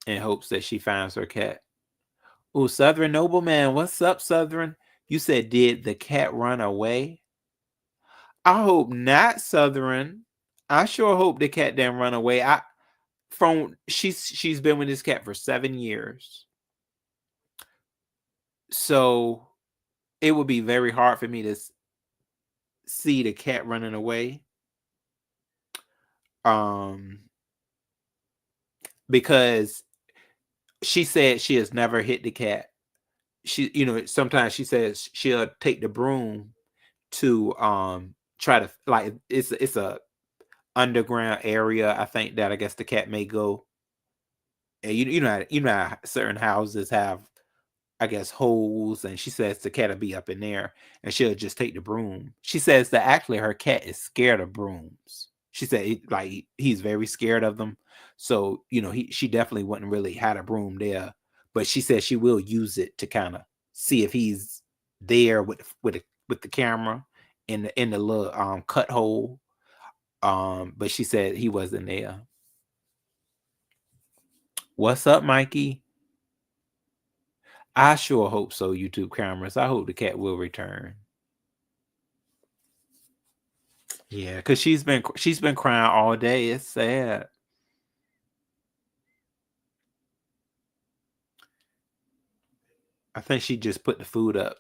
in hopes that she finds her cat. Oh, Southern Nobleman, what's up, Southern? You said, did the cat run away? I hope not, Southern. I sure hope the cat didn't run away. She's been with this cat for 7 years. So it would be very hard for me to see the cat running away. Um, because she said she has never hit the cat. Sometimes she says she'll take the broom to try to like it's a underground area. I think that I guess the cat may go. And you know how certain houses have, I guess, holes, and she says the cat will be up in there, and she'll just take the broom. She says that actually her cat is scared of brooms. She said he's very scared of them, so she definitely wouldn't really had a broom there, but she says she will use it to kind of see if he's there with the camera in the little cut hole. But she said he wasn't there. What's up, Mikey? I sure hope so, YouTube cameras. I hope the cat will return. Yeah, because she's been crying all day. It's sad. I think she just put the food up.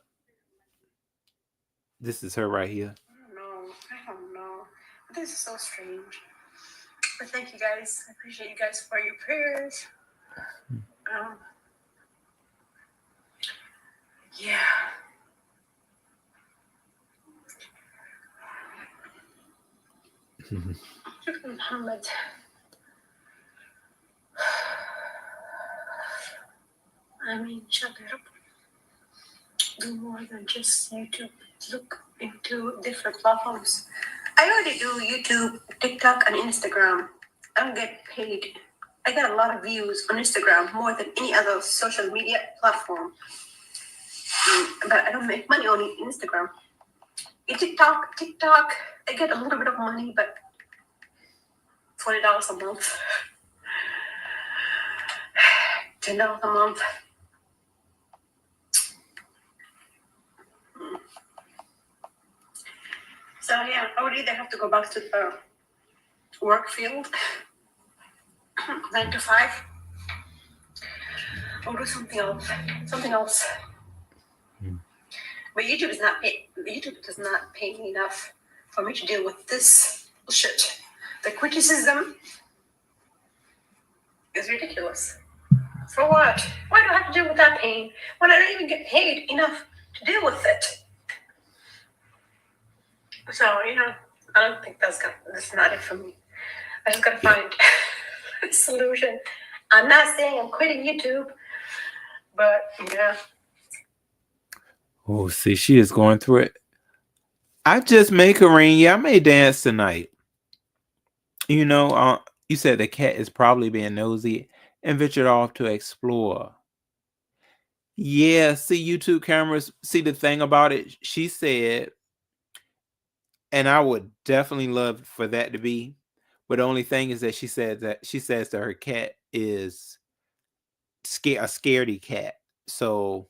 This is her right here. I don't know. This is so strange. But thank you guys. I appreciate you guys for your prayers. Yeah. Muhammad. I mean, shut up. Do more than just YouTube. Look into different platforms. I already do YouTube, TikTok, and Instagram. I don't get paid. I get a lot of views on Instagram, more than any other social media platform. But I don't make money on Instagram. In TikTok, I get a little bit of money, but $20 a month, $10 a month. So yeah, I would either have to go back to the work field, 9 to 5, or do something else. But YouTube does not pay me enough for me to deal with this bullshit. The criticism is ridiculous. For what? Why do I have to deal with that pain when I don't even get paid enough to deal with it? So, I don't think that's not it for me. I just gotta find a solution. I'm not saying I'm quitting YouTube, but yeah. Oh, see, she is going through it. I just may Kareem. Yeah, I may dance tonight. You said the cat is probably being nosy and ventured off to explore. Yeah, see, YouTube cameras. See, the thing about it, she said, and I would definitely love for that to be. But the only thing is that she says that her cat is a scaredy cat. So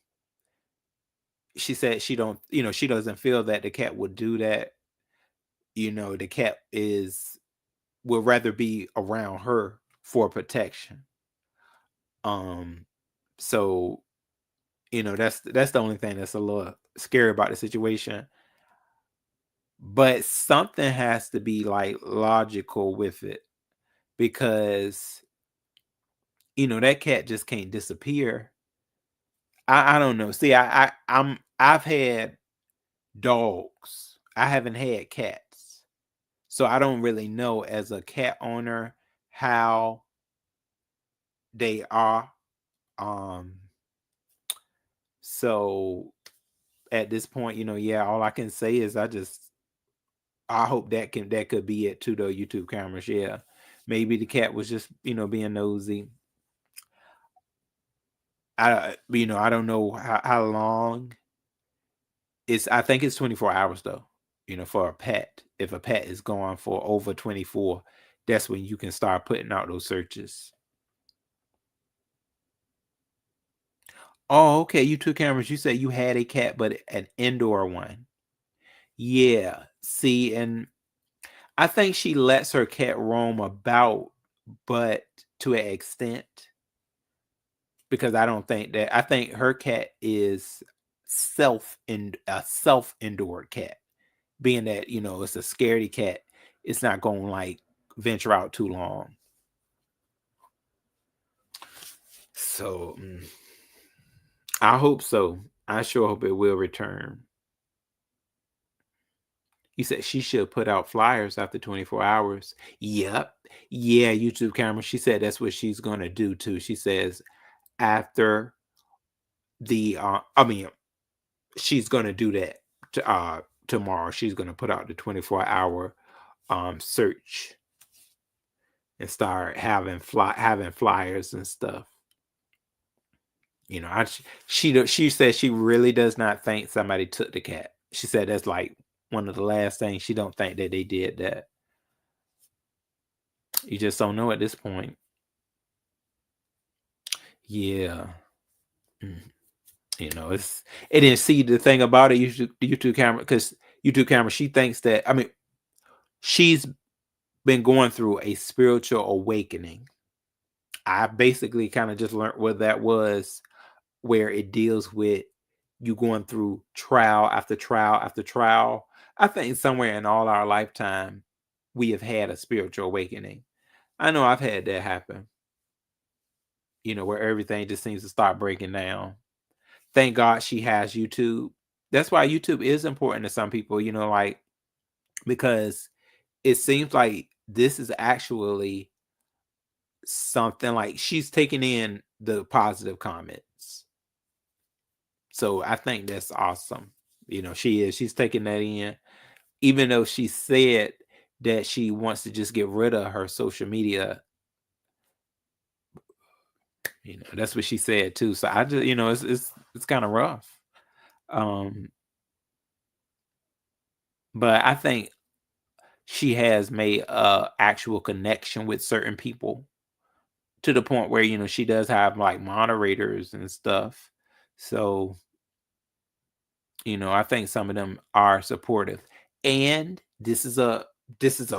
she said she doesn't feel that the cat would do that. The cat would rather be around her for protection. So that's the only thing that's a little scary about the situation. But something has to be like logical with it, because that cat just can't disappear. I don't know. See, I've had dogs. I haven't had cats. So I don't really know as a cat owner how they are. So at this point, yeah, all I can say is I hope that could be it too, though. YouTube cameras, yeah. Maybe the cat was just, being nosy. I don't know how long. I think it's 24 hours though. For a pet. If a pet is gone for over 24, that's when you can start putting out those searches. Oh, okay. YouTube cameras. You said you had a cat, but an indoor one. Yeah. See, and I think she lets her cat roam about, but to an extent, because I think her cat is a self indoor cat, being that it's a scaredy cat. It's not going to like venture out too long. So I hope so. I sure hope it will return. You said she should put out flyers after 24 hours. Yep. Yeah, YouTube camera. She said that's what she's going to do too. She says after I mean, she's going to do that tomorrow. She's going to put out the 24-hour search and start having flyers and stuff. You know, she said she really does not think somebody took the cat. She said that's like one of the last things. She don't think that they did that. You just don't know at this point. Yeah. Mm. You know, it didn't see the thing about it. YouTube camera, because YouTube camera, she thinks that, I mean, she's been going through a spiritual awakening. I basically kind of just learned what that was, where it deals with you going through trial after trial after trial. I think somewhere in all our lifetime, we have had a spiritual awakening. I know I've had that happen, you know, where everything just seems to start breaking down. Thank God she has YouTube. That's why YouTube is important to some people, you know, like, because it seems like this is actually something like she's taking in the positive comments. So I think that's awesome. You know, she's taking that in, even though she said that she wants to just get rid of her social media. You know, that's what she said too. So I just, you know, it's kind of rough. Um, but I think she has made a actual connection with certain people to the point where, you know, she does have like moderators and stuff. So, you know, I think some of them are supportive. And this is a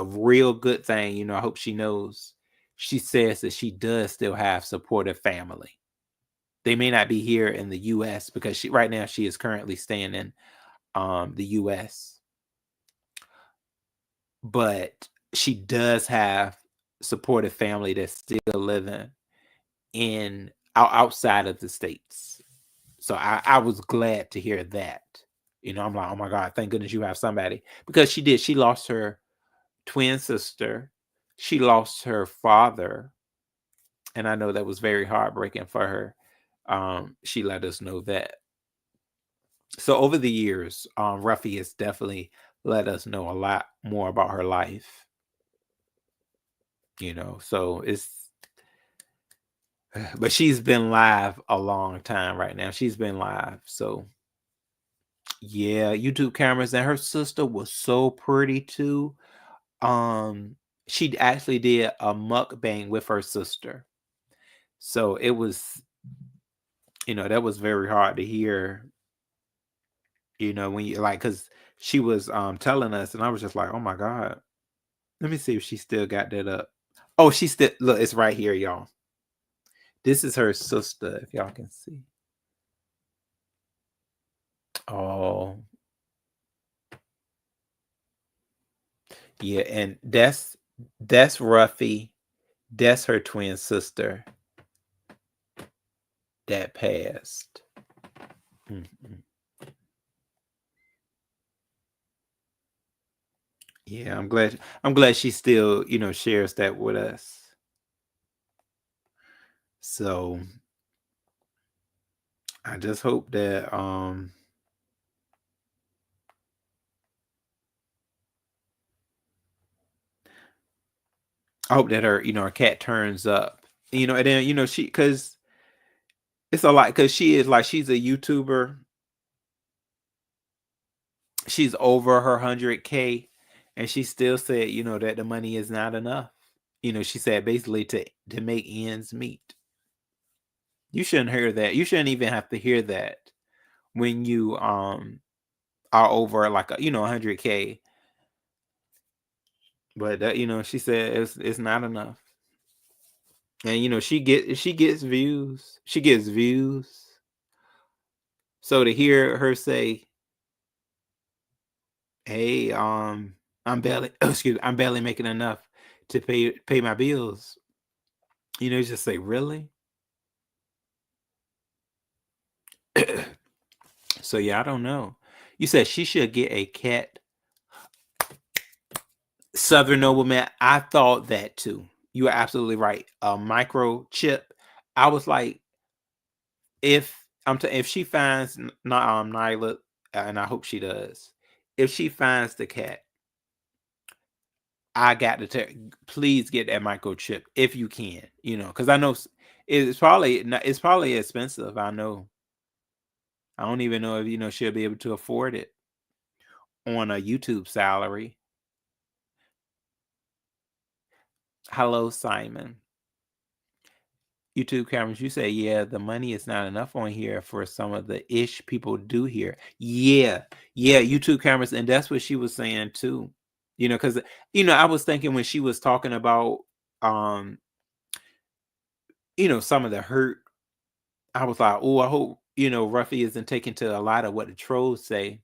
real good thing, you know, I hope she knows. She says that she does still have supportive family. They may not be here in the US because right now she is currently staying in the US. But she does have supportive family that's still living outside of the states. So I was glad to hear that. You know, I'm like, oh my God, thank goodness you have somebody. Because she lost her twin sister, she lost her father, and I know that was very heartbreaking for her. She let us know that. So over the years, Ruffy has definitely let us know a lot more about her life. You know, so but she's been live a long time right now. She's been live. So yeah, YouTube cameras, and her sister was so pretty too. She actually did a mukbang with her sister. So it was, you know, that was very hard to hear, you know, when you like, cuz she was telling us, and I was just like, "Oh my God. Let me see if she still got that up." Oh, she still, look, it's right here, y'all. This is her sister, if y'all can see. Oh, yeah, and that's Ruffy. That's her twin sister that passed. Mhm. Yeah, I'm glad she still, you know, shares that with us. So I just hope that I hope that her, you know, her cat turns up. You know, and then, you know, cuz it's a lot, cuz she is like, she's a YouTuber. She's over her 100K, and she still said, you know, that the money is not enough. You know, she said basically to make ends meet. You shouldn't hear that. You shouldn't even have to hear that when you are over like a, you know, 100K. But that, you know, she said it's not enough. And you know, she gets views. She gets views. So to hear her say, "Hey, I'm barely excuse me, I'm barely making enough to pay my bills." You know, just say, "Really?" So yeah, I don't know. You said she should get a cat. Southern Nobleman, I thought that too. You are absolutely right. A microchip. I was like, if if she finds Nyla, and I hope she does, if she finds the cat, I got to tell, please get that microchip if you can, because I know it's probably expensive. I know. I don't even know if she'll be able to afford it on a YouTube salary. Hello, Simon. YouTube cameras, you say, yeah, the money is not enough on here for some of the ish people do here. Yeah, yeah, YouTube cameras, and that's what she was saying too. Because I was thinking when she was talking about some of the hurt, I was like, oh, I hope Ruffy isn't taken to a lot of what the trolls say.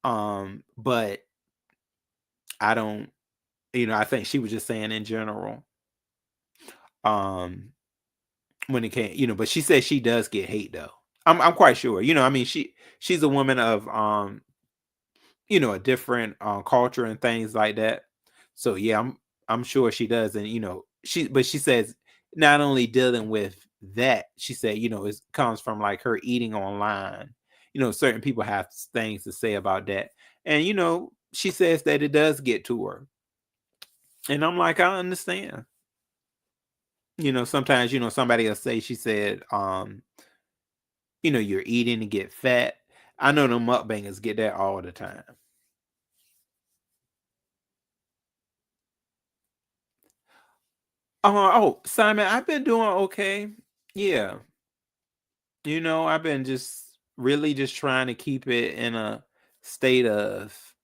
But I don't, I think she was just saying in general. When it came, but she said she does get hate though. I'm quite sure. I mean, she's a woman of a different culture and things like that. So yeah, I'm sure she does, and she says not only dealing with that, she said it comes from like her eating online. Certain people have things to say about that, and she says that it does get to her, and I'm like, I understand. Sometimes somebody will say, she said, you're eating to get fat. I know them mukbangers get that all the time. Oh, Simon, I've been doing okay. Yeah. I've been just really just trying to keep it in a state of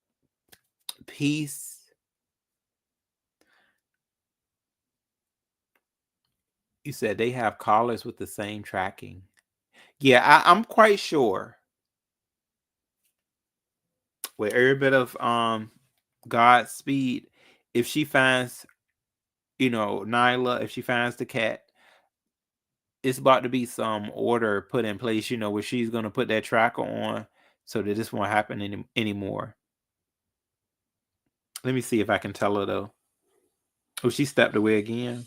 peace. You said they have collars with the same tracking. Yeah, I'm quite sure with every bit of Godspeed, if she finds, Nyla, if she finds the cat, it's about to be some order put in place, where she's gonna put that tracker on so that this won't happen anymore. Let me see if I can tell her though. Oh, she stepped away again.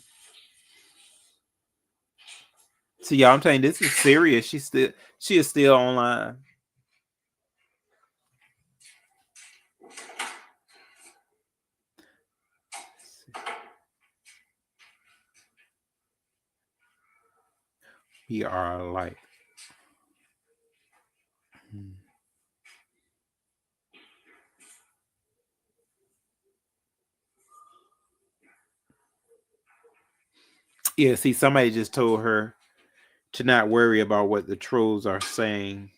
See, y'all, I'm telling you, this is serious. She is still online. We are like, hmm. Yeah. See, somebody just told her to not worry about what the trolls are saying.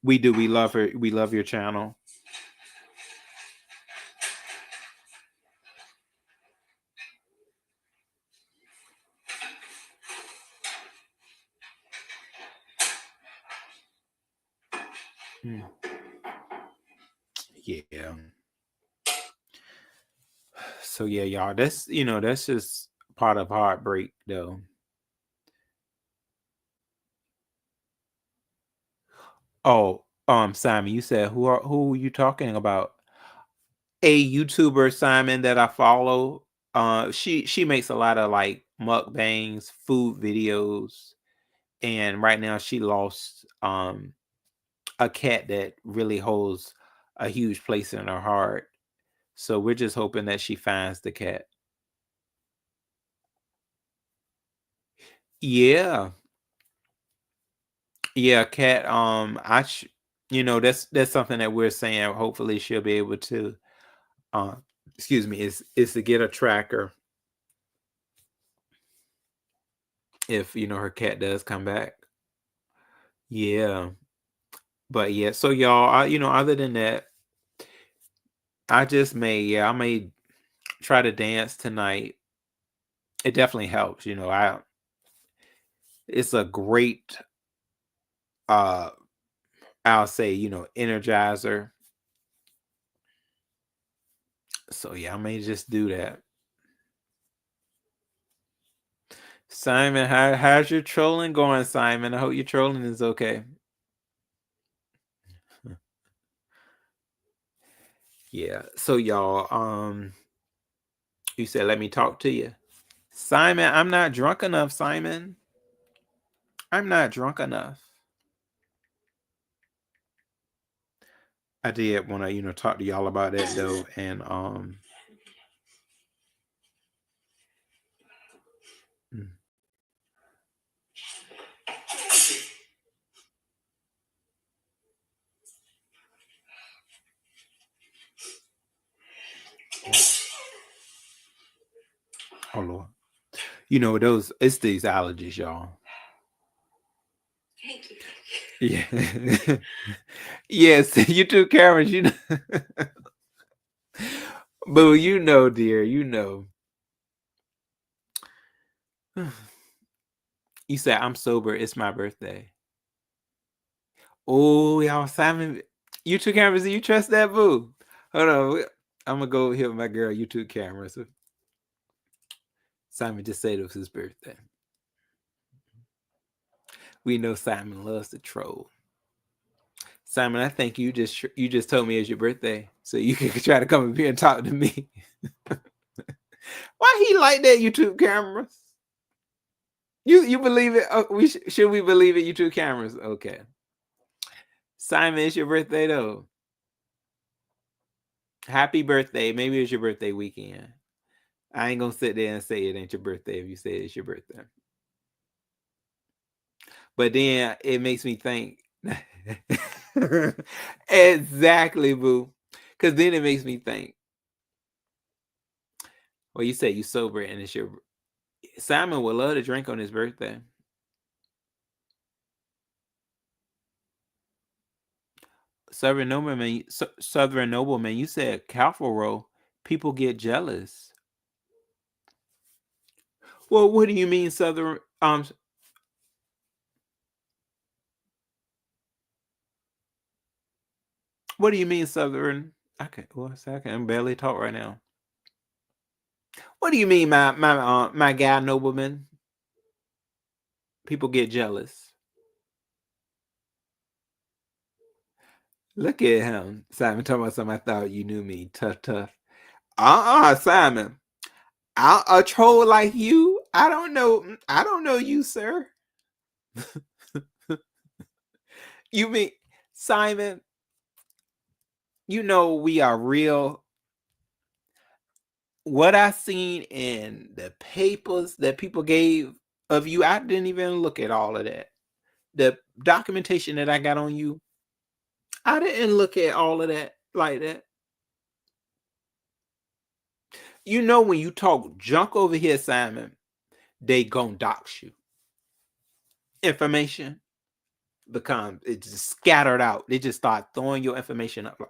We do. We love her. We love your channel. Hmm. Yeah. So yeah, y'all. That's just part of heartbreak, though. Oh, Simon, you said who are you talking about? A YouTuber, Simon, that I follow. She makes a lot of like mukbangs, food videos, and right now she lost a cat that really holds a huge place in her heart. So we're just hoping that she finds the cat. Yeah, yeah, cat. That's something that we're saying. Hopefully, she'll be able to. Uh, excuse me. Is to get a tracker if her cat does come back. Yeah, but yeah. So y'all, other than that, I may try to dance tonight. It definitely helps. It's a great uh I'll say, energizer. So yeah, I may just do that. Simon, how's your trolling going, Simon? I hope your trolling is okay. Yeah. So y'all, you said let me talk to you. Simon, I'm not drunk enough, Simon. I'm not drunk enough. I did want to, talk to y'all about that though. And mm, oh Lord. It's these allergies, y'all. Thank you. Yeah. Yes, you too, Karen. Boo, dear, You said I'm sober. It's my birthday. Oh, y'all, Simon, YouTube cameras. Do you trust that, boo? Hold on, I'm gonna go here with my girl YouTube camera. So Simon just said it was his birthday. We know Simon loves to troll. Simon, I think you just told me it's your birthday, so you can try to come up here and talk to me. Why he like that YouTube cameras? You believe it? Oh, should we believe it? YouTube cameras. Okay. Simon, it's your birthday though. Happy birthday. Maybe it's your birthday weekend. I ain't gonna sit there and say it ain't your birthday if you say it's your birthday. But then it makes me think. Exactly, boo. Because then it makes me think. Well, you say you sober and it's your Simon would love to drink on his birthday. Southern nobleman, you said Calfaro, people get jealous. Well, what do you mean, Southern? What do you mean, Southern? I can barely talk right now. What do you mean, my guy nobleman? People get jealous. Look at him, Simon. Talking about something. I thought you knew me. Tough. Simon. A troll like you? I don't know. I don't know you, sir. You mean Simon? We are real. What I seen in the papers that people gave of you, I didn't even look at all of that. The documentation that I got on you, I didn't look at all of that like that. When you talk junk over here, Simon, they gon' dox you. Information becomes it's just scattered out. They just start throwing your information up, like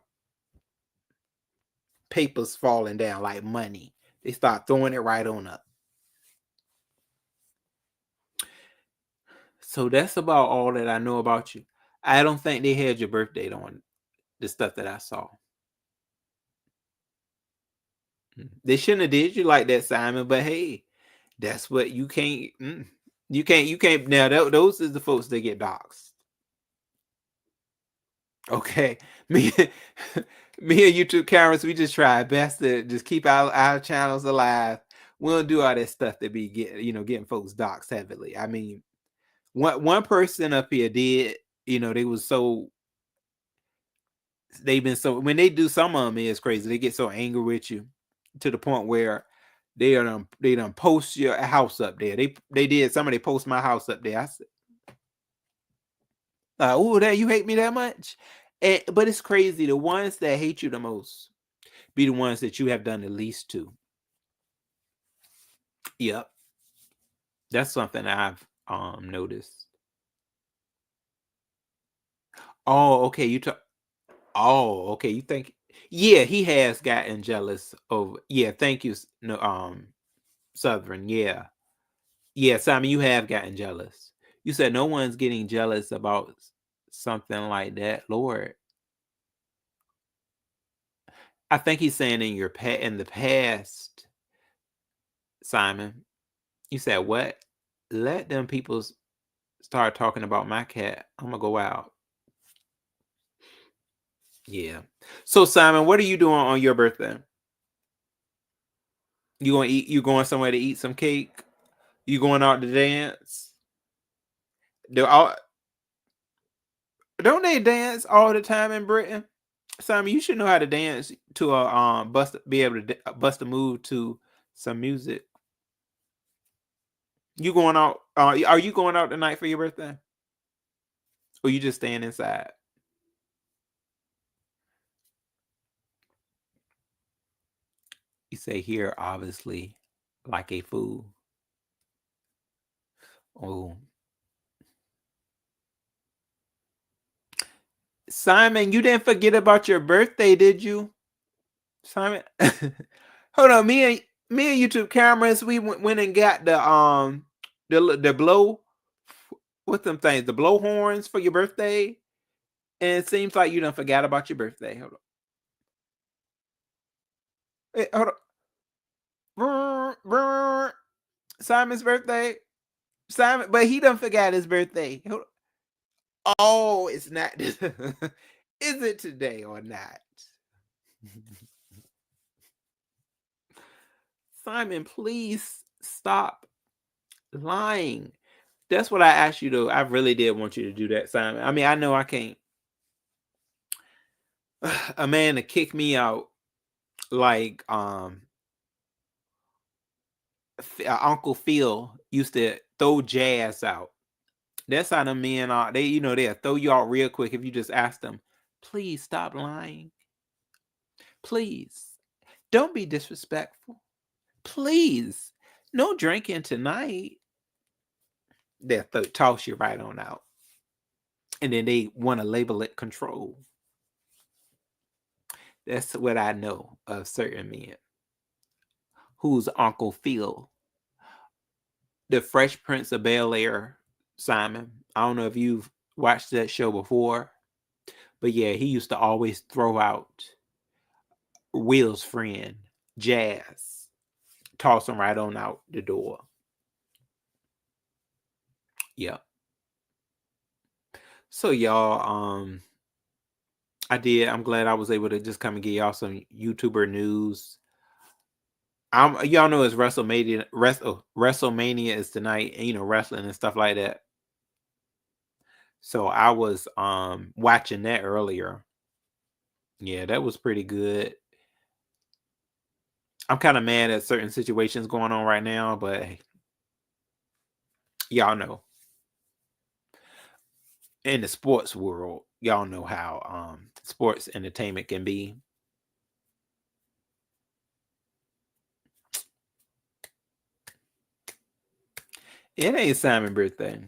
papers falling down like money. They start throwing it right on up. So that's about all that I know about you. I don't think they had your birth date on the stuff that I saw. They shouldn't have did you like that, Simon. But hey, that's what you can't. You can't. Now those is the folks that get doxxed. Okay, me, me and YouTube cameras, we just try our best to just keep our channels alive. We don't do all that stuff that be getting folks doxxed heavily. I mean, one person up here did. They've been so when they do some of them is crazy. They get so angry with you to the point where they done post your house up there. They did somebody post my house up there. I said, "Oh, that you hate me that much?" But it's crazy. The ones that hate you the most be the ones that you have done the least to. Yep, that's something I've noticed. Oh, okay. Okay. You think? Yeah, he has gotten jealous over. Yeah, thank you. No, Southern. Yeah, yeah, Simon, you have gotten jealous. You said no one's getting jealous about something like that, Lord. I think he's saying in the past, Simon. You said what? Let them people start talking about my cat. I'm gonna go out. Yeah. So Simon, what are you doing on your birthday? You going to eat? You going somewhere to eat some cake? You going out to dance? Do all, don't they dance all the time in Britain? Simon, you should know how to dance to a bust. Be able to bust a move to some music. You going out? Are you going out tonight for your birthday, or you just staying inside? You say here, obviously, like a fool. Oh, Simon, you didn't forget about your birthday, did you, Simon? Hold on, me and YouTube cameras, we went and got the blow, what them things, the blow horns for your birthday, and it seems like you done forgot about your birthday. Hold on, hold on. Brr, brr. Simon's birthday, Simon, but he done forgot his birthday. Hold on. Oh, it's not. Is it today or not? Simon, please stop lying. That's what I asked you to. I really did want you to do that, Simon. I mean, I know I can't. A man to kick me out like Uncle Phil used to throw Jazz out. That's how them men are. They, they'll throw you out real quick if you just ask them, please stop lying. Please don't be disrespectful. Please, no drinking tonight. They'll toss you right on out. And then they want to label it control. That's what I know of certain men. Who's Uncle Phil? The Fresh Prince of Bel-Air, Simon. I don't know if you've watched that show before, but yeah, he used to always throw out Will's friend, Jazz, toss him right on out the door. Yeah. So y'all, I'm glad I was able to just come and get y'all some YouTuber news. Y'all know it's WrestleMania. WrestleMania is tonight, and wrestling and stuff like that. So I was watching that earlier. Yeah, that was pretty good. I'm kind of mad at certain situations going on right now, but y'all know, in the sports world, y'all know how sports entertainment can be. It ain't Simon's birthday.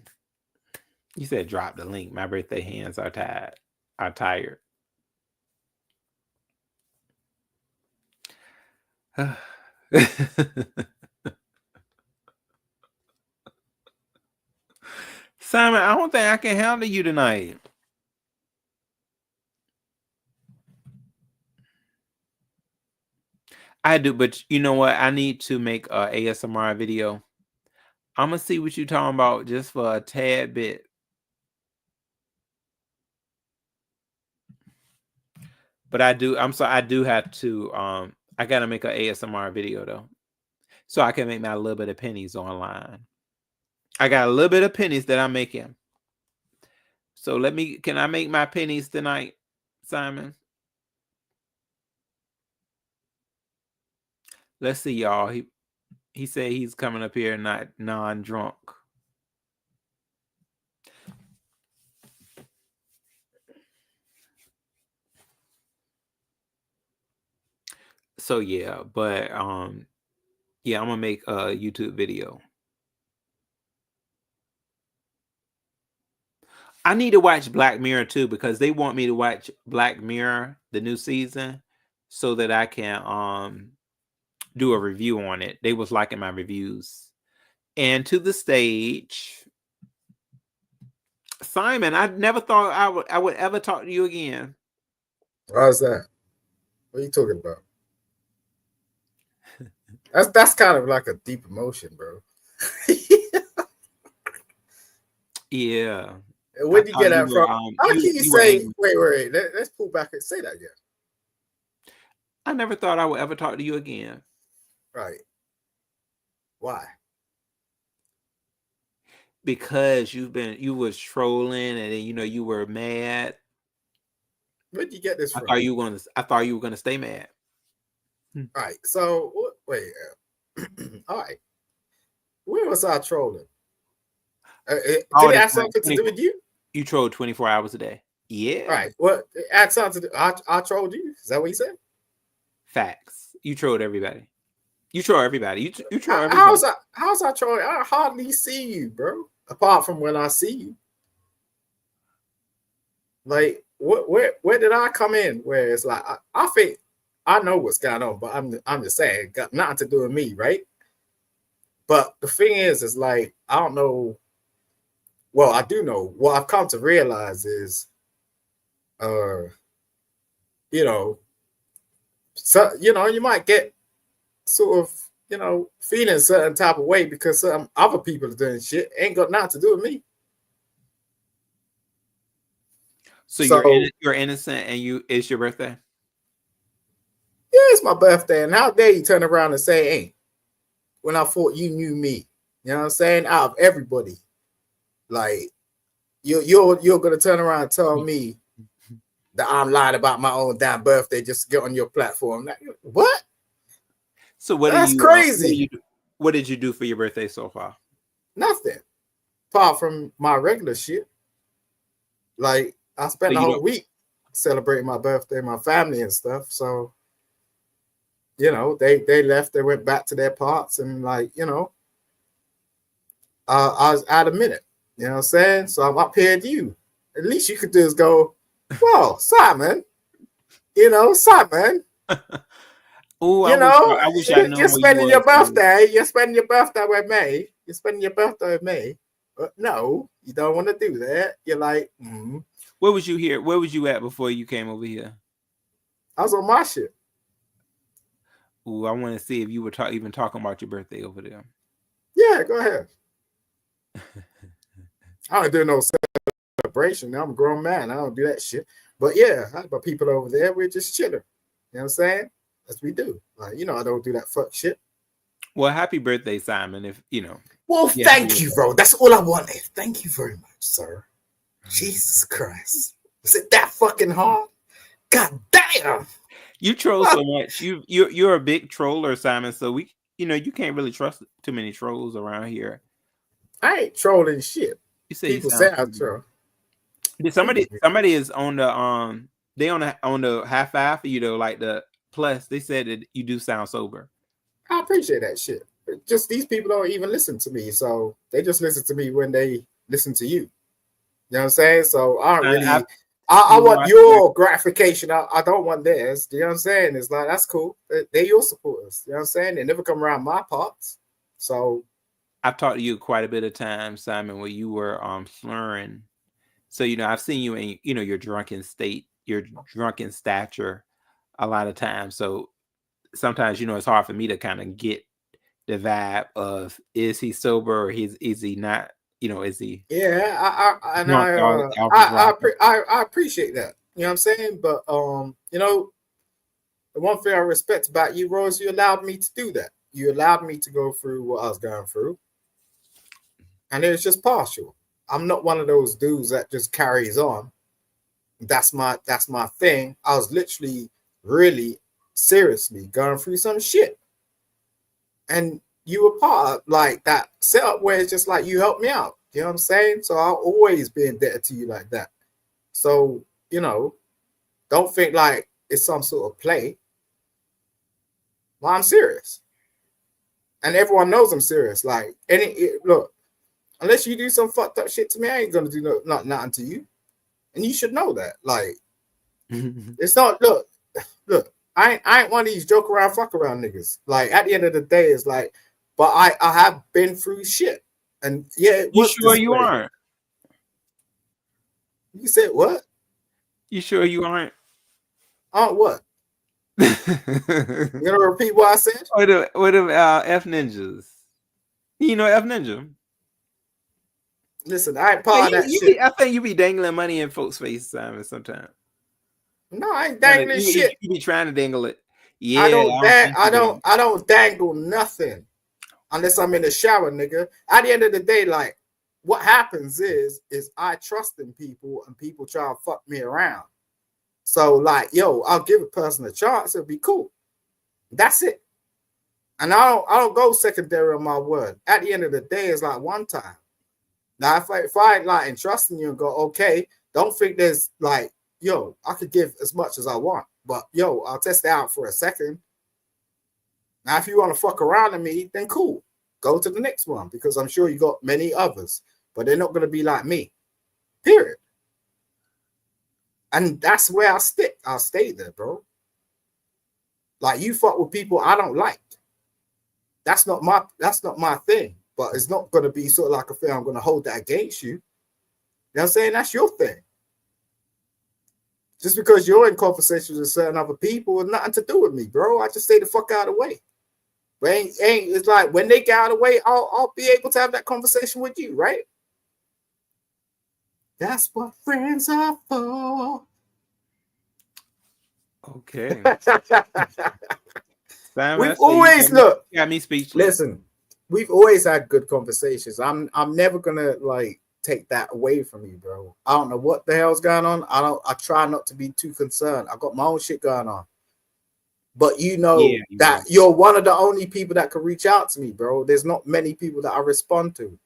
You said drop the link. My birthday hands are tired. Simon, I don't think I can handle you tonight. I do, but you know what? I need to make a ASMR video. I'm gonna see what you're talking about just for a tad bit. But I'm sorry, I do have to I gotta make an ASMR video though. So I can make my little bit of pennies online. I got a little bit of pennies that I'm making. So can I make my pennies tonight, Simon? Let's see, y'all. He said he's coming up here not non-drunk. So yeah, but yeah, I'm gonna make a YouTube video. I need to watch Black Mirror too because they want me to watch Black Mirror, the new season, so that I can do a review on it. They was liking my reviews. And to the stage, Simon, I never thought I would ever talk to you again. How's that? What are you talking about? That's kind of like a deep emotion, bro. Yeah. Where'd you get that from? How can you were say? angry. Wait. Let's pull back and say that again. I never thought I would ever talk to you again. Right. Why? Because you was trolling, and then you were mad. Where'd you get this from? I thought you were gonna stay mad. Right. So wait. All right. Where was I trolling? Did it have something to do with you? You troll 24 hours a day. Yeah. Right. What? It had something to do. I trolled you. Is that what you said? Facts. You trolled everybody. You troll everybody. You troll everybody. How's I trolling? I hardly see you, bro. Apart from when I see you. Like, where did I come in? Where it's like I think I know what's going on, but I'm just saying, got nothing to do with me, right? But the thing is like, I don't know. Well, I do know. What I've come to realize is, so you might get sort of, feeling a certain type of way because some other people are doing shit. Ain't got nothing to do with me. So you're innocent, and it's your birthday? Yeah, it's my birthday, and how dare you turn around and say, "Hey," when I thought you knew me? You know what I'm saying? Out of everybody, like you're gonna turn around and tell me that I'm lying about my own damn birthday just to get on your platform. What? So that's crazy. What did you do for your birthday so far? Nothing, apart from my regular shit. Like, I spent the whole week celebrating my birthday, my family and stuff. So, they left, they went back to their parts, and like, I was out a minute. You know what I'm saying? So I'm up here to you. At least you could do is go, "Well, Simon, Simon." Oh, I wish I know you're spending your birthday. You're spending your birthday with me. You're spending your birthday with me. But no, you don't want to do that. You're like, Where was you here? Where was you at before you came over here? I was on my shit. Ooh, I want to see if you were even talking about your birthday over there. Yeah, go ahead. I don't do no celebration. I'm a grown man. I don't do that shit. But yeah, I got people over there. We're just chilling. You know what I'm saying? As we do. Like, I don't do that fuck shit. Well, happy birthday, Simon. If Well, thank you, bro. That's all I wanted. Thank you very much, sir. Jesus Christ. Is it that fucking hard? God damn. You troll so much. You're a big troller, Simon. So you can't really trust too many trolls around here. I ain't trolling shit. You say people say I troll. Somebody is on the they on the half five for you though, like the plus. They said that you do sound sober. I appreciate that shit. Just these people don't even listen to me, so they just listen to me when they listen to you. You know what I'm saying? So I don't really. I want your gratification. I don't want theirs. You know what I'm saying? It's like, that's cool. They're your supporters. You know what I'm saying? They never come around my parts. So I've talked to you quite a bit of times, Simon, where you were slurring. So I've seen you in your drunken state, your drunken stature, a lot of times. So sometimes it's hard for me to kind of get the vibe of, is he sober or is he not? Is he? Yeah, I appreciate that. You know what I'm saying? But the one thing I respect about you, Rose, you allowed me to do that. You allowed me to go through what I was going through, and it was just partial. I'm not one of those dudes that just carries on. That's my thing. I was literally, really, seriously going through some shit, and you were part of like that setup where it's just like you helped me out. You know what I'm saying? So I'll always be indebted to you like that. So, don't think like it's some sort of play. Well, I'm serious. And everyone knows I'm serious. Like, look, unless you do some fucked up shit to me, I ain't gonna do nothing to you. And you should know that. Like, it's not, look, I ain't one of these joke around, fuck around niggas. Like, at the end of the day, it's like, but I have been through shit. And yeah, you sure you aren't? You said what? You sure you aren't? Oh, what? You gonna repeat what I said? What F ninjas? You know F Ninja? Listen, I ain't part of that shit. I think you be dangling money in folks' face, Simon. Sometimes. No, I ain't dangling shit. You be trying to dangle it. Yeah, I don't think I don't dangle nothing unless I'm in the shower, nigga. At the end of the day, like what happens is I trust in people and people try to fuck me around. So like, yo, I'll give a person a chance. It'll be cool. That's it. And I don't go secondary on my word. At the end of the day, it's like one time. Now, if I ain't like entrusting you and go, okay, don't think there's like, yo, I could give as much as I want, but yo, I'll test it out for a second. Now, if you want to fuck around with me, then cool. Go to the next one because I'm sure you got many others, but they're not going to be like me. Period. And that's where I'll stick. I'll stay there, bro. Like you fuck with people I don't like. That's not my thing. But it's not going to be sort of like a thing I'm going to hold that against you. You know what I'm saying? That's your thing. Just because you're in conversations with certain other people has nothing to do with me, bro. I just stay the fuck out of the way. But it's like when they get out of the way, I'll be able to have that conversation with you, right? That's what friends are for. Okay. Simon, We've always got me speechless. Listen, we've always had good conversations. I'm never gonna like take that away from you, bro. I don't know what the hell's going on. I try not to be too concerned. I got my own shit going on. But you know that you're one of the only people that can reach out to me, bro. There's not many people that I respond to.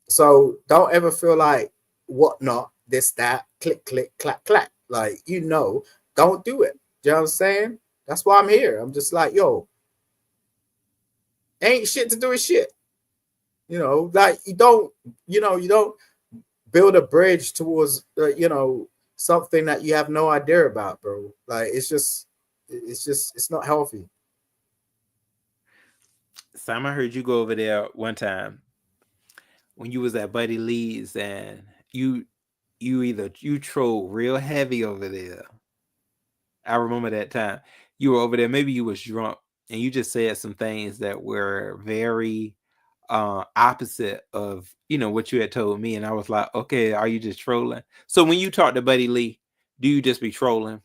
So don't ever feel like whatnot, this, that, click, click, clack, clack. Like, you know, don't do it. You know what I'm saying? That's why I'm here. I'm just like, yo, ain't shit to do with shit. You know, like you don't build a bridge towards, something that you have no idea about, bro. Like, it's not healthy. Sam, I heard you go over there one time when you was at Buddy Lee's and you trolled real heavy over there. I remember that time. You were over there, maybe you was drunk, and you just said some things that were very opposite of what you had told me. And I was like, okay, are you just trolling? So when you talk to Buddy Lee, do you just be trolling?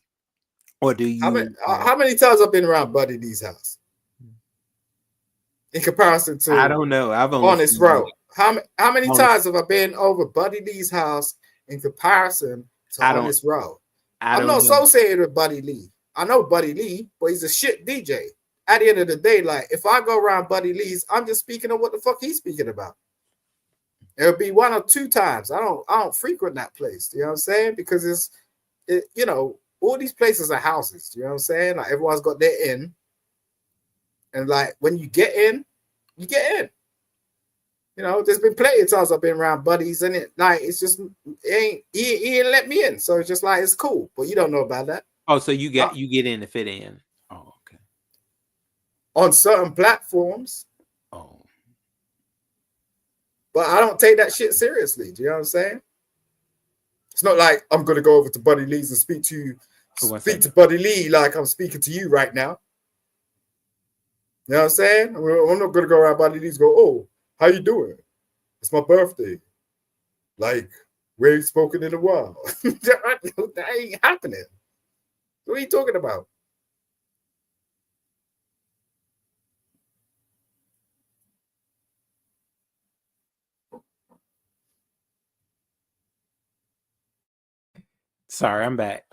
Or do you how many times I've been around Buddy Lee's house? In comparison to I don't know. I've only Honest Row. How many times have I been over Buddy Lee's house in comparison to Honest Row? I'm not associated with Buddy Lee. I know Buddy Lee, but he's a shit DJ. At the end of the day, like if I go around Buddy Lee's, I'm just speaking of what the fuck he's speaking about. It'll be one or two times. I don't frequent that place. You know what I'm saying? Because all these places are houses. You know what I'm saying? Like everyone's got their in. And like when you get in, you get in. You know, there's been plenty of times I've been around buddies, and it's just he ain't let me in. So it's just like it's cool, but you don't know about that. Oh, so you get in to fit in. Oh, okay. On certain platforms. Oh. But I don't take that shit seriously. Do you know what I'm saying? It's not like I'm gonna go over to Buddy Lee's and speak to Buddy Lee like I'm speaking to you right now. You know what I'm saying? I'm not gonna go around Buddy Lee's and go, oh, how you doing? It's my birthday. Like, we ain't spoken in a while. That ain't happening. What are you talking about? Sorry, I'm back.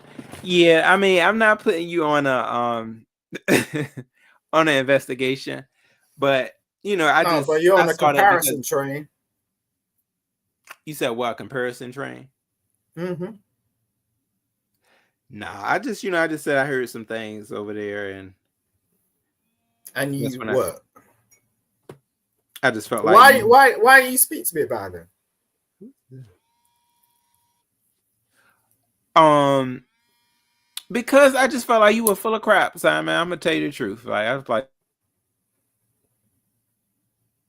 Yeah, I mean, I'm not putting you on a on an investigation, but but you're on a comparison train. You said what? Comparison train? Mm-hmm. Nah, I just said I heard some things over there, and you what? I just felt like why you speak to me about it? Because I just felt like you were full of crap, Simon. I'm gonna tell you the truth. Like I was like,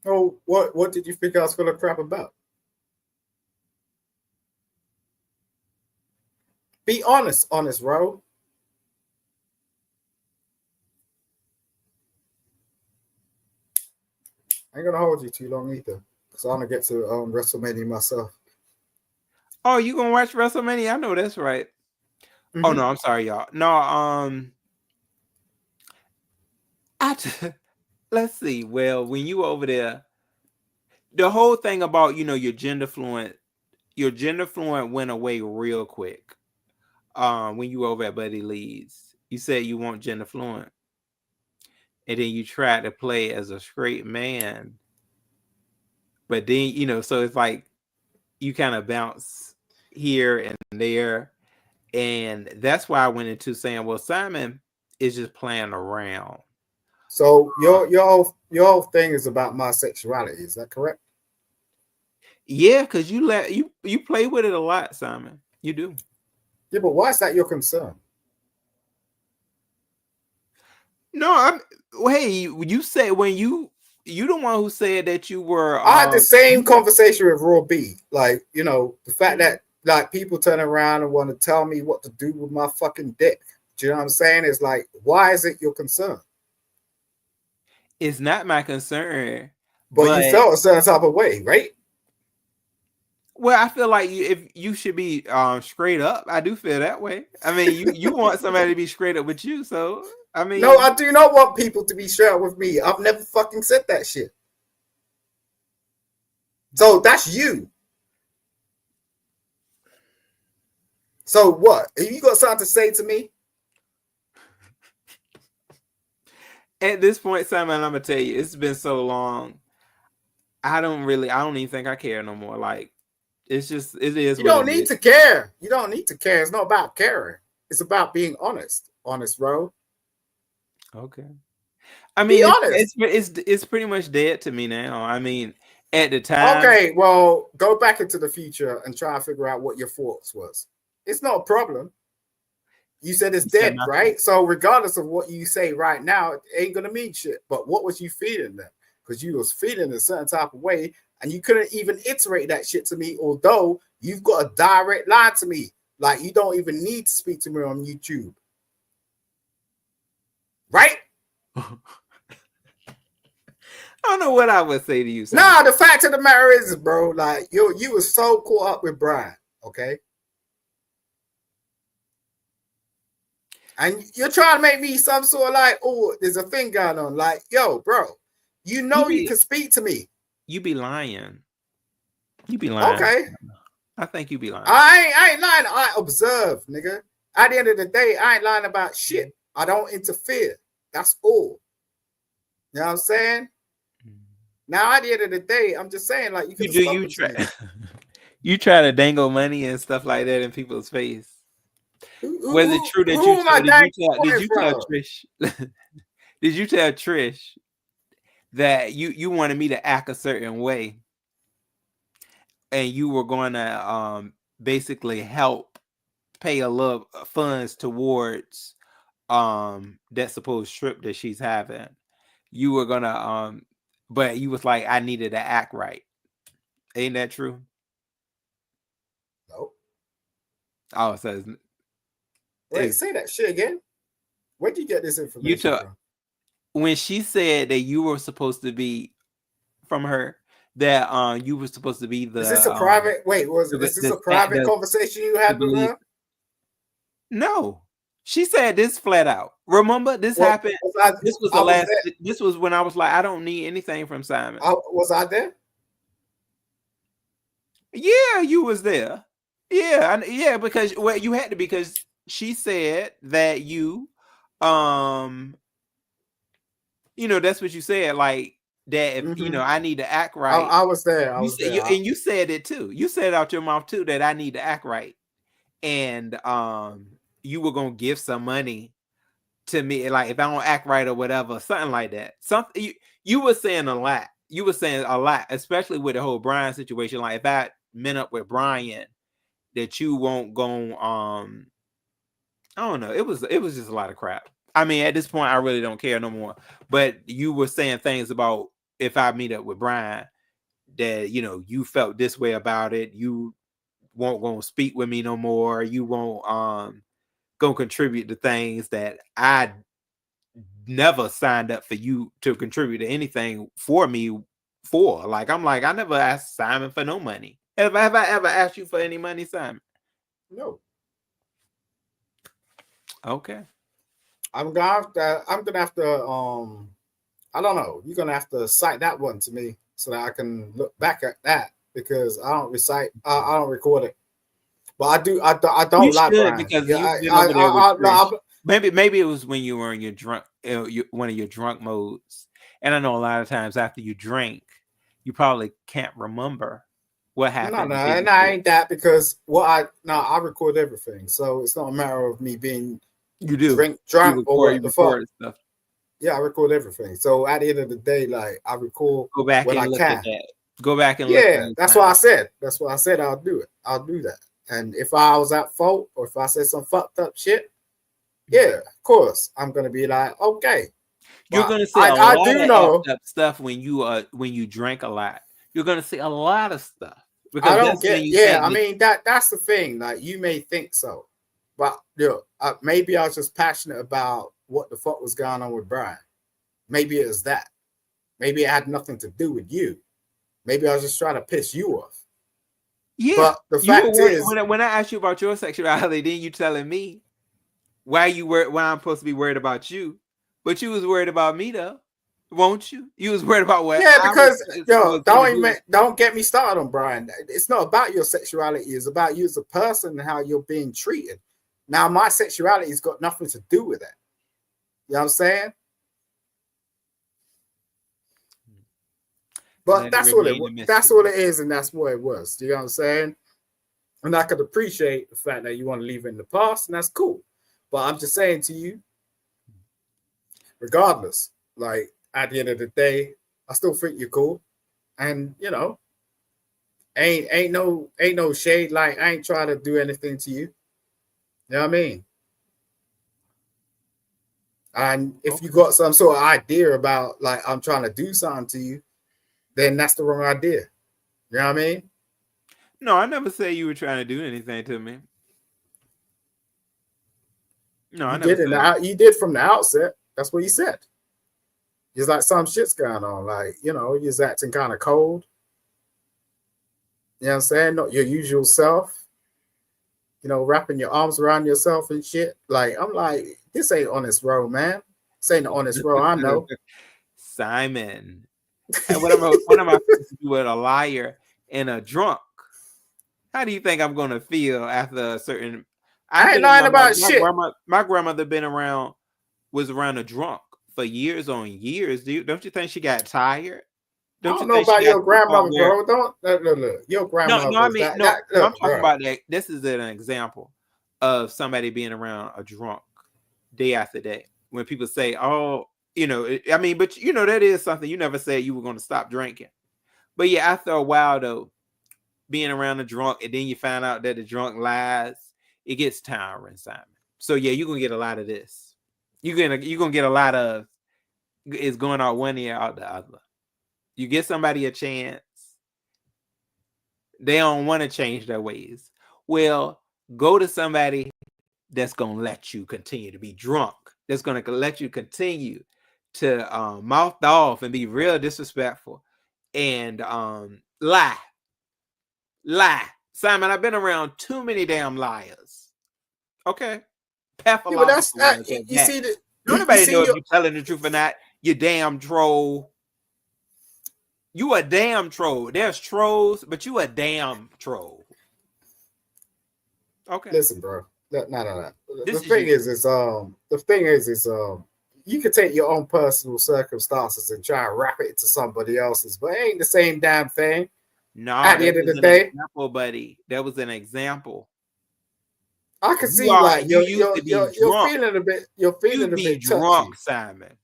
oh, what did you think I was full of crap about? Be honest, bro. I ain't gonna hold you too long either. So I'm gonna get to WrestleMania myself. Oh, you gonna watch WrestleMania? I know that's right. Oh no, I'm sorry, y'all. No, let's see. Well, when you were over there, the whole thing about your gender fluent went away real quick. When you were over at Buddy Lee's, you said you want gender fluent, and then you tried to play as a straight man, but then so it's like you kind of bounce here and there, and that's why I went into saying, well, Simon is just playing around. So your thing is about my sexuality, is that correct? Yeah, because you play with it a lot, Simon. You do. Yeah, but why is that your concern? No, hey, you said when you the one who said that you were. I had the same conversation with Raw B. Like, the fact that like people turn around and want to tell me what to do with my fucking dick. Do you know what I'm saying? It's like, why is it your concern? It's not my concern, but you felt a certain type of way, right? Well, I feel like if you should be straight up. I do feel that way. I mean, you want somebody to be straight up with you, so I mean. No, I do not want people to be straight up with me. I've never fucking said that shit. So that's you. So what? Have you got something to say to me? At this point, Simon, I'm gonna tell you, it's been so long. I don't even think I care no more. Like, it's just, it is. You don't need to care. You don't need to care. It's not about caring. It's about being honest. Honest, bro. Okay. I mean, it's pretty much dead to me now. I mean, at the time. Okay, well, go back into the future and try and figure out what your thoughts was. It's not a problem. You said it's dead, right? So regardless of what you say right now, it ain't gonna mean shit. But what was you feeling then? Because you was feeling a certain type of way, and you couldn't even iterate that shit to me, although you've got a direct line to me. Like, you don't even need to speak to me on YouTube. Right? I don't know what I would say to you. Nah, the fact of the matter is, bro, like you was so caught up with Brian, okay? And you're trying to make me some sort of like, oh, there's a thing going on. Like, yo, bro, you can speak to me. You be lying. You be lying. Okay. I think you be lying. I ain't lying. I observe, nigga. At the end of the day, I ain't lying about shit. I don't interfere. That's all. You know what I'm saying? Now, at the end of the day, I'm just saying, like, you try to dangle money and stuff like that in people's face. Was it true that did you tell Trish? Did you tell Trish that you wanted me to act a certain way, and you were going to basically help pay a little funds towards that supposed trip that she's having? You were gonna but you was like, I needed to act right. Ain't that true? Nope. Oh, so wait, say that shit again. Where'd you get this information from? When she said that you were supposed to be from her, that you were supposed to be the. Is this a private? Is this a private conversation you had with her? No, she said this flat out. Remember, this happened. This was the last. This was when I was like, I don't need anything from Simon. Was I there? Yeah, you was there. Yeah, because you had to, because she said that you, that's what you said, like that. If I need to act right. I was there. I was there. And you said it too. You said out your mouth too that I need to act right, and you were gonna give some money to me, like if I don't act right or whatever, something like that. Something you were saying a lot. You were saying a lot, especially with the whole Brian situation. Like if I met up with Brian, that you won't go. I don't know. It was just a lot of crap. I mean, at this point, I really don't care no more. But you were saying things about if I meet up with Brian, that you felt this way about it. You won't go speak with me no more. You won't go contribute to things that I never signed up for you to contribute to anything for me for. Like I'm like, I never asked Simon for no money. Have I ever asked you for any money, Simon? No. Okay. I'm gonna have to I don't know. You're gonna have to cite that one to me so that I can look back at that because I don't recite I don't record it. But I You don't like should, Brian. because Yeah, you've been over there with I, Trish. Maybe it was when you were in your drunk, one of your drunk modes. And I know a lot of times after you drink, you probably can't remember what happened. no, the day and I before. ain't that because I record everything, so it's not a matter of me being You do. drunk You or what the fuck. record stuff. Yeah, I record everything. So at the end of the day, like I record Go back when and I look can. at that. Go back and Yeah, listen. that's what I said. That's what I said. I'll do it. I'll do that. And if I was at fault or if I said some fucked up shit, yeah, of course I'm gonna be like, okay. You're But gonna see a I lot do of know. effed up stuff when you drink a lot. You're gonna see a lot of stuff I because don't that's when get. you Yeah, can't I get. mean that's the thing. Like you may think so, but maybe I was just passionate about what the fuck was going on with Brian. Maybe it was that. Maybe it had nothing to do with you. Maybe I was just trying to piss you off. Yeah, But the you were fact worried is, when I asked you about your sexuality. Then you telling me why I'm supposed to be worried about you, but you was worried about me though, won't you? You was worried about what yeah, I because was gonna do. don't get me started on Brian. It's not about your sexuality. It's about you as a person and how you're being treated. Now, my sexuality has got nothing to do with that. You know what I'm saying? But that's what it was. That's what it is, and that's what it was. You know what I'm saying? And I could appreciate the fact that you want to leave it in the past, and that's cool. But I'm just saying to you, regardless, like at the end of the day, I still think you're cool. And you know, ain't no shade. Like I ain't trying to do anything to you. You know what I mean? And if you got some sort of idea about like I'm trying to do something to you, then that's the wrong idea. You know what I mean? No, I never said you were trying to do anything to me. No, I never said. You did from the outset. That's what you said. It's like some shit's going on. Like, you know, you're acting kind of cold. You know what I'm saying? Not your usual self. You know, wrapping your arms around yourself and shit. Like, I'm like, this ain't honest row, man. This ain't the honest row, I know. Simon. What am I supposed to do with a liar and a drunk? How do you think I'm gonna feel after a certain? I ain't lying about shit. My grandmother was around a drunk for years on years. Don't you think she got tired? I don't know about your grandmother, bro. Don't look. Your grandmother. No, I mean, I'm talking about that. This is an example of somebody being around a drunk day after day. When people say, "Oh, you know," I mean, but you know, that is something you never said you were going to stop drinking. But yeah, after a while, though, being around a drunk, and then you find out that the drunk lies, it gets tiring, Simon. So yeah, you're gonna get a lot of this. You're gonna get a lot of it's going out one ear out the other. You get somebody a chance, they don't want to change their ways. Well, go to somebody that's gonna let you continue to be drunk. That's gonna let you continue to mouth off and be real disrespectful and lie. Simon, I've been around too many damn liars. Okay, pathological ones. You see that. Nobody know if you're telling the truth or not. You damn troll. You a damn troll. There's trolls, but you a damn troll. Okay. Listen, bro. No. The thing is, you can take your own personal circumstances and try and wrap it into somebody else's, but it ain't the same damn thing. No, at the end of the day, example, buddy. That was an example. I can see like you're feeling a bit. You're feeling a bit drunk, touchy. Simon.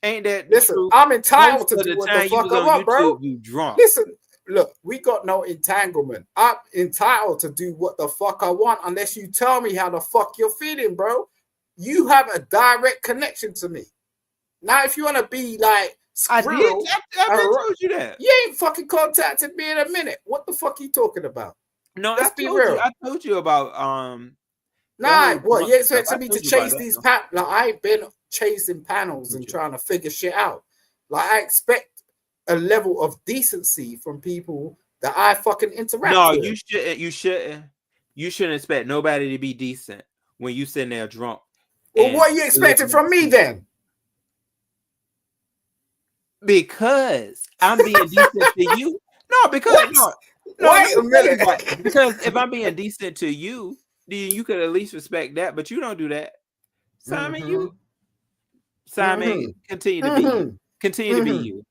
Ain't that listen? True? I'm entitled to do what the fuck I want, bro. You drunk. Listen, look, we got no entanglement. I'm entitled to do what the fuck I want unless you tell me how the fuck you're feeling, bro. You have a direct connection to me. Now, if you want to be like squirrel, I told you that. You ain't fucking contacted me in a minute. What the fuck are you talking about? No, let's be real. I told you about What you expecting me to chase these panels? Like I ain't been chasing panels and trying to figure shit out. Like I expect a level of decency from people that I fucking interact No, with. you shouldn't expect nobody to be decent when you sitting there drunk. Well, and what are you expecting looking from at me the- then? Because I'm being decent to you. No, because What? no, Wait let a me tell you minute. why. Because if I'm being decent to you, then you could at least respect that. But you don't do that, Simon. Mhm, Simon, mhm, continue to be you. mhm, Continue to be mhm. you.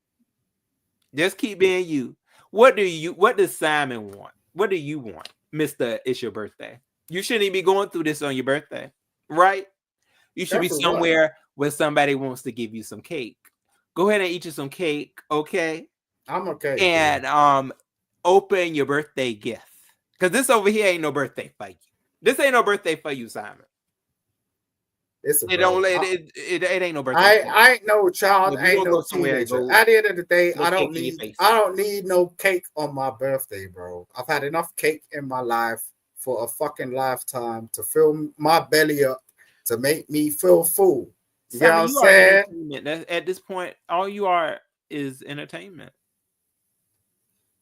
Just keep being you. What does Simon want? What do you want, Mr. It's your birthday? You shouldn't even be going through this on your birthday, right? You should be That's what. somewhere where somebody wants to give you some cake. Go ahead and eat you some cake, okay? I'm okay. And open your birthday gift. Because this over here ain't no birthday for you. This ain't no birthday for you, Simon. Listen, It bro. don't it ain't no birthday. I ain't no child. If I you ain't want to no go somewhere, teenager. go At the end of the day, no cake in your face. I don't need no cake on my birthday, bro. I've had enough cake in my life for a fucking lifetime to fill my belly up to make me feel full. You know what I'm Simon, you are saying? entertainment. At this point, all you are is entertainment.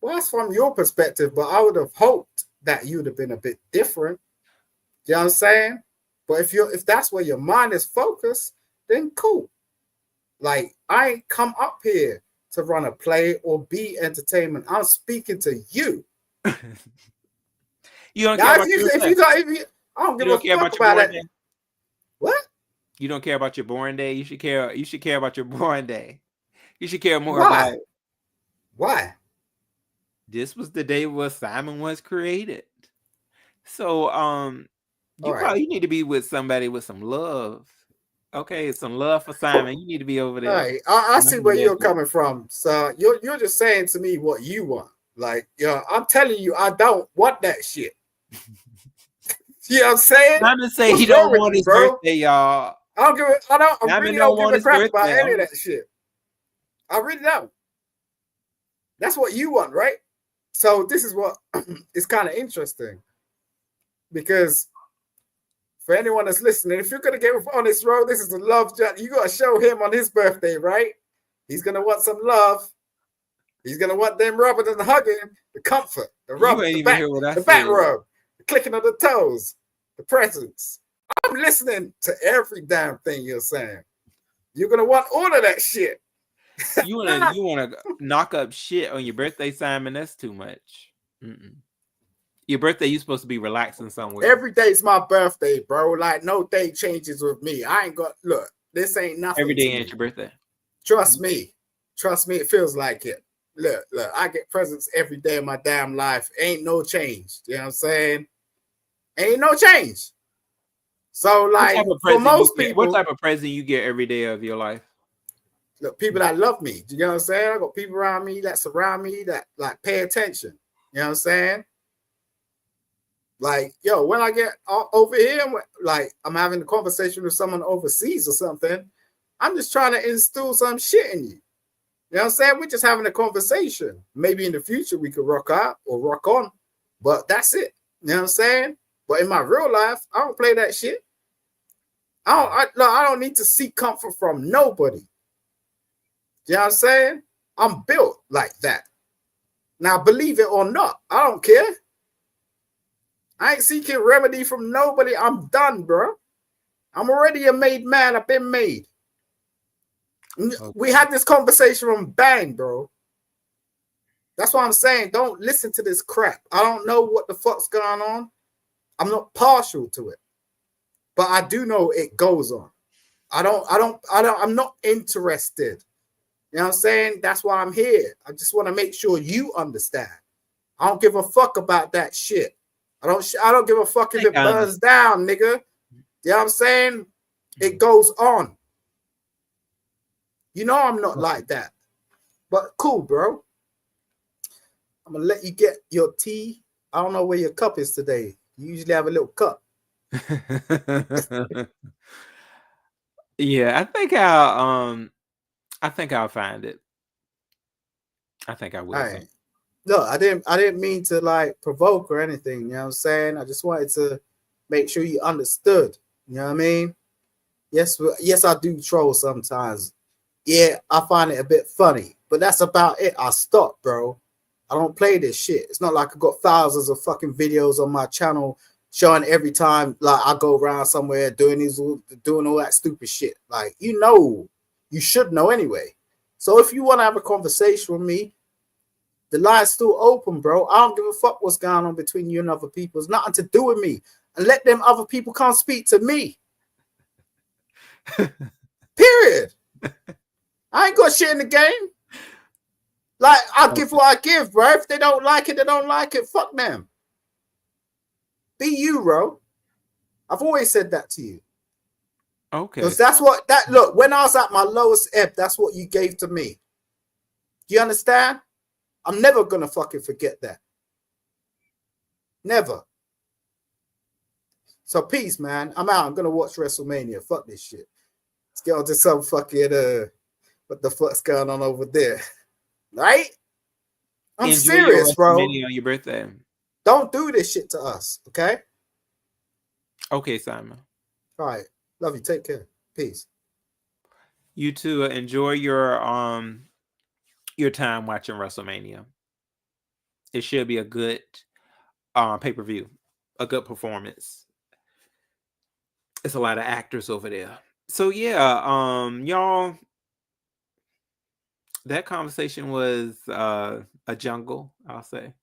Well, that's from your perspective, but I would have hoped that you'd have been a bit different. You know what I'm saying? But if that's where your mind is focused, then cool. Like, I ain't come up here to run a play or be entertainment. I'm speaking to you. You don't Now, care about I don't give you a don't care fuck about your about born it. day. What? You don't care about your born day. You should care. You should care about your born day. You should care more Why? about. Why? This was the day where Simon was created. So All right. you need to be with somebody with some love. Okay, some love for Simon. You need to be over All there. right. I see where you're coming from. So you're just saying to me what you want. Like, I'm telling you, I don't want that shit. You know what I'm saying? Simon say What's he wrong don't with want you, his bro? birthday, y'all. I really Simon don't give want a his crap about birthday. any of that shit. I really don't. That's what you want, right? So this is what is kind of interesting. Because for anyone that's listening, if you're gonna get on this road, this is the love journey. You gotta show him on his birthday, right? He's gonna want some love. He's gonna want them rubbing and hugging, the comfort, the You rub, ain't the even back, hear what I the back said. rub, the clicking of the toes, the presence. I'm listening to every damn thing you're saying. You're gonna want all of that shit. You wanna knock up shit on your birthday, Simon? That's too much. Mm-mm. Your birthday, you supposed to be relaxing somewhere. Every day's my birthday, bro. Like, no day changes with me. I ain't got look. This ain't nothing. Every day to ain't me. your birthday. Trust me. Trust me. It feels like it. Look. I get presents every day of my damn life. Ain't no change. You know what I'm saying? Ain't no change. So, like, for most people, what type of present you get every day of your life? Look, people that love me. You know what I'm saying? I got people around me that surround me that like pay attention. You know what I'm saying? Like, yo, when I get over here, like I'm having a conversation with someone overseas or something, I'm just trying to instill some shit in you. You know what I'm saying? We're just having a conversation. Maybe in the future we could rock out or rock on, but that's it. You know what I'm saying? But in my real life, I don't play that shit. I don't need to seek comfort from nobody. You know what I'm saying? I'm built like that. Now, believe it or not, I don't care. I ain't seeking remedy from nobody. I'm done, bro. I'm already a made man. I've been made. Okay. We had this conversation on bang, bro. That's what I'm saying. Don't listen to this crap. I don't know what the fuck's going on. I'm not partial to it. But I do know it goes on. I'm not interested. You know what I'm saying? That's why I'm here. I just want to make sure you understand. I don't give a fuck about that shit. I don't give a fuck if it burns down, nigga. You know what I'm saying? It goes on. You know I'm not like that. But cool, bro. I'm gonna let you get your tea. I don't know where your cup is today. You usually have a little cup. Yeah, I think I'll find it. I think I will. Right. No, I didn't mean to like provoke or anything. You know what I'm saying? I just wanted to make sure you understood. You know what I mean? Yes, I do troll sometimes. Yeah, I find it a bit funny, but that's about it. I stopped, bro. I don't play this shit. It's not like I got thousands of fucking videos on my channel showing every time like I go around somewhere doing all that stupid shit. Like, you should know anyway. So if you want to have a conversation with me, the line's still open, bro. I don't give a fuck what's going on between you and other people. It's nothing to do with me. And let them other people come speak to me. Period. I ain't got shit in the game. Like, I give what I give, bro. If they don't like it, they don't like it. Fuck them. Be you, bro. I've always said that to you. Okay. Because look, when I was at my lowest ebb, that's what you gave to me. Do you understand? I'm never going to fucking forget that. Never. So peace, man. I'm out. I'm going to watch WrestleMania. Fuck this shit. Let's get on to some fucking, what the fuck's going on over there? Right? I'm Enjoy serious, your bro. WrestleMania on your birthday. Don't do this shit to us, okay? Okay, Simon. All right. Love you. Take care. Peace. You too. Enjoy your time watching WrestleMania. It should be a good pay-per-view, a good performance. It's a lot of actors over there. So yeah, y'all, that conversation was a jungle, I'll say.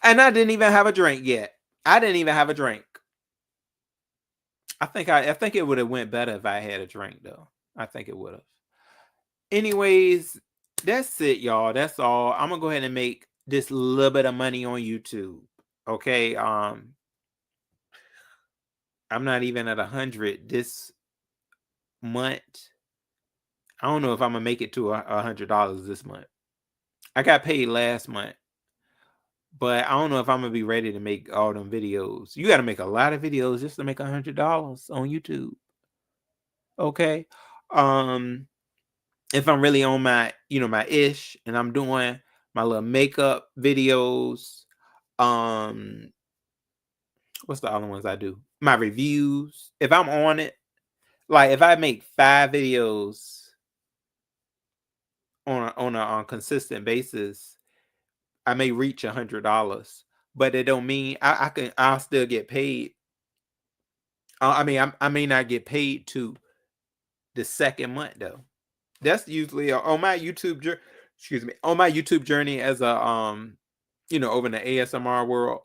And I didn't even have a drink yet. I didn't even have a drink. I think it would have went better if I had a drink though. I think it would have. Anyways, that's it, y'all. That's all. I'm gonna go ahead and make this little bit of money on YouTube. Okay. I'm not even at 100 this month. I don't know if I'm gonna make it to $100 this month. I got paid last month, but I don't know if I'm gonna be ready to make all them videos. You got to make a lot of videos just to make $100 on YouTube. Okay. If I'm really on my, my ish, and I'm doing my little makeup videos, what's the other ones I do? My reviews. If I'm on it, like if I make 5 videos on a consistent basis, I may reach $100, but it don't mean I'll still get paid. I may not get paid to the second month though. That's usually on my YouTube journey as a over in the ASMR world.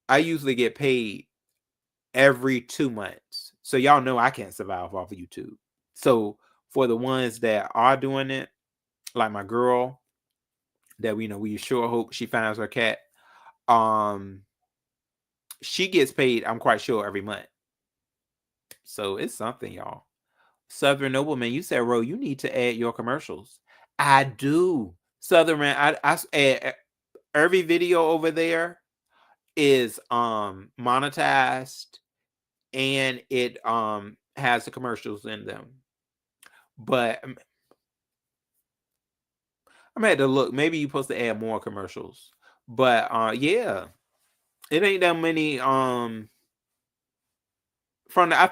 I usually get paid every 2 months. So y'all know I can't survive off of YouTube. So for the ones that are doing it, like my girl, that we sure hope she finds her cat. She gets paid, I'm quite sure, every month. So it's something, y'all. Southern Nobleman, you said, Ro, you need to add your commercials. I do. Southern Man, I add every video over there is monetized, and it has the commercials in them. But I'm gonna have to look. Maybe you're supposed to add more commercials. But yeah, it ain't that many. I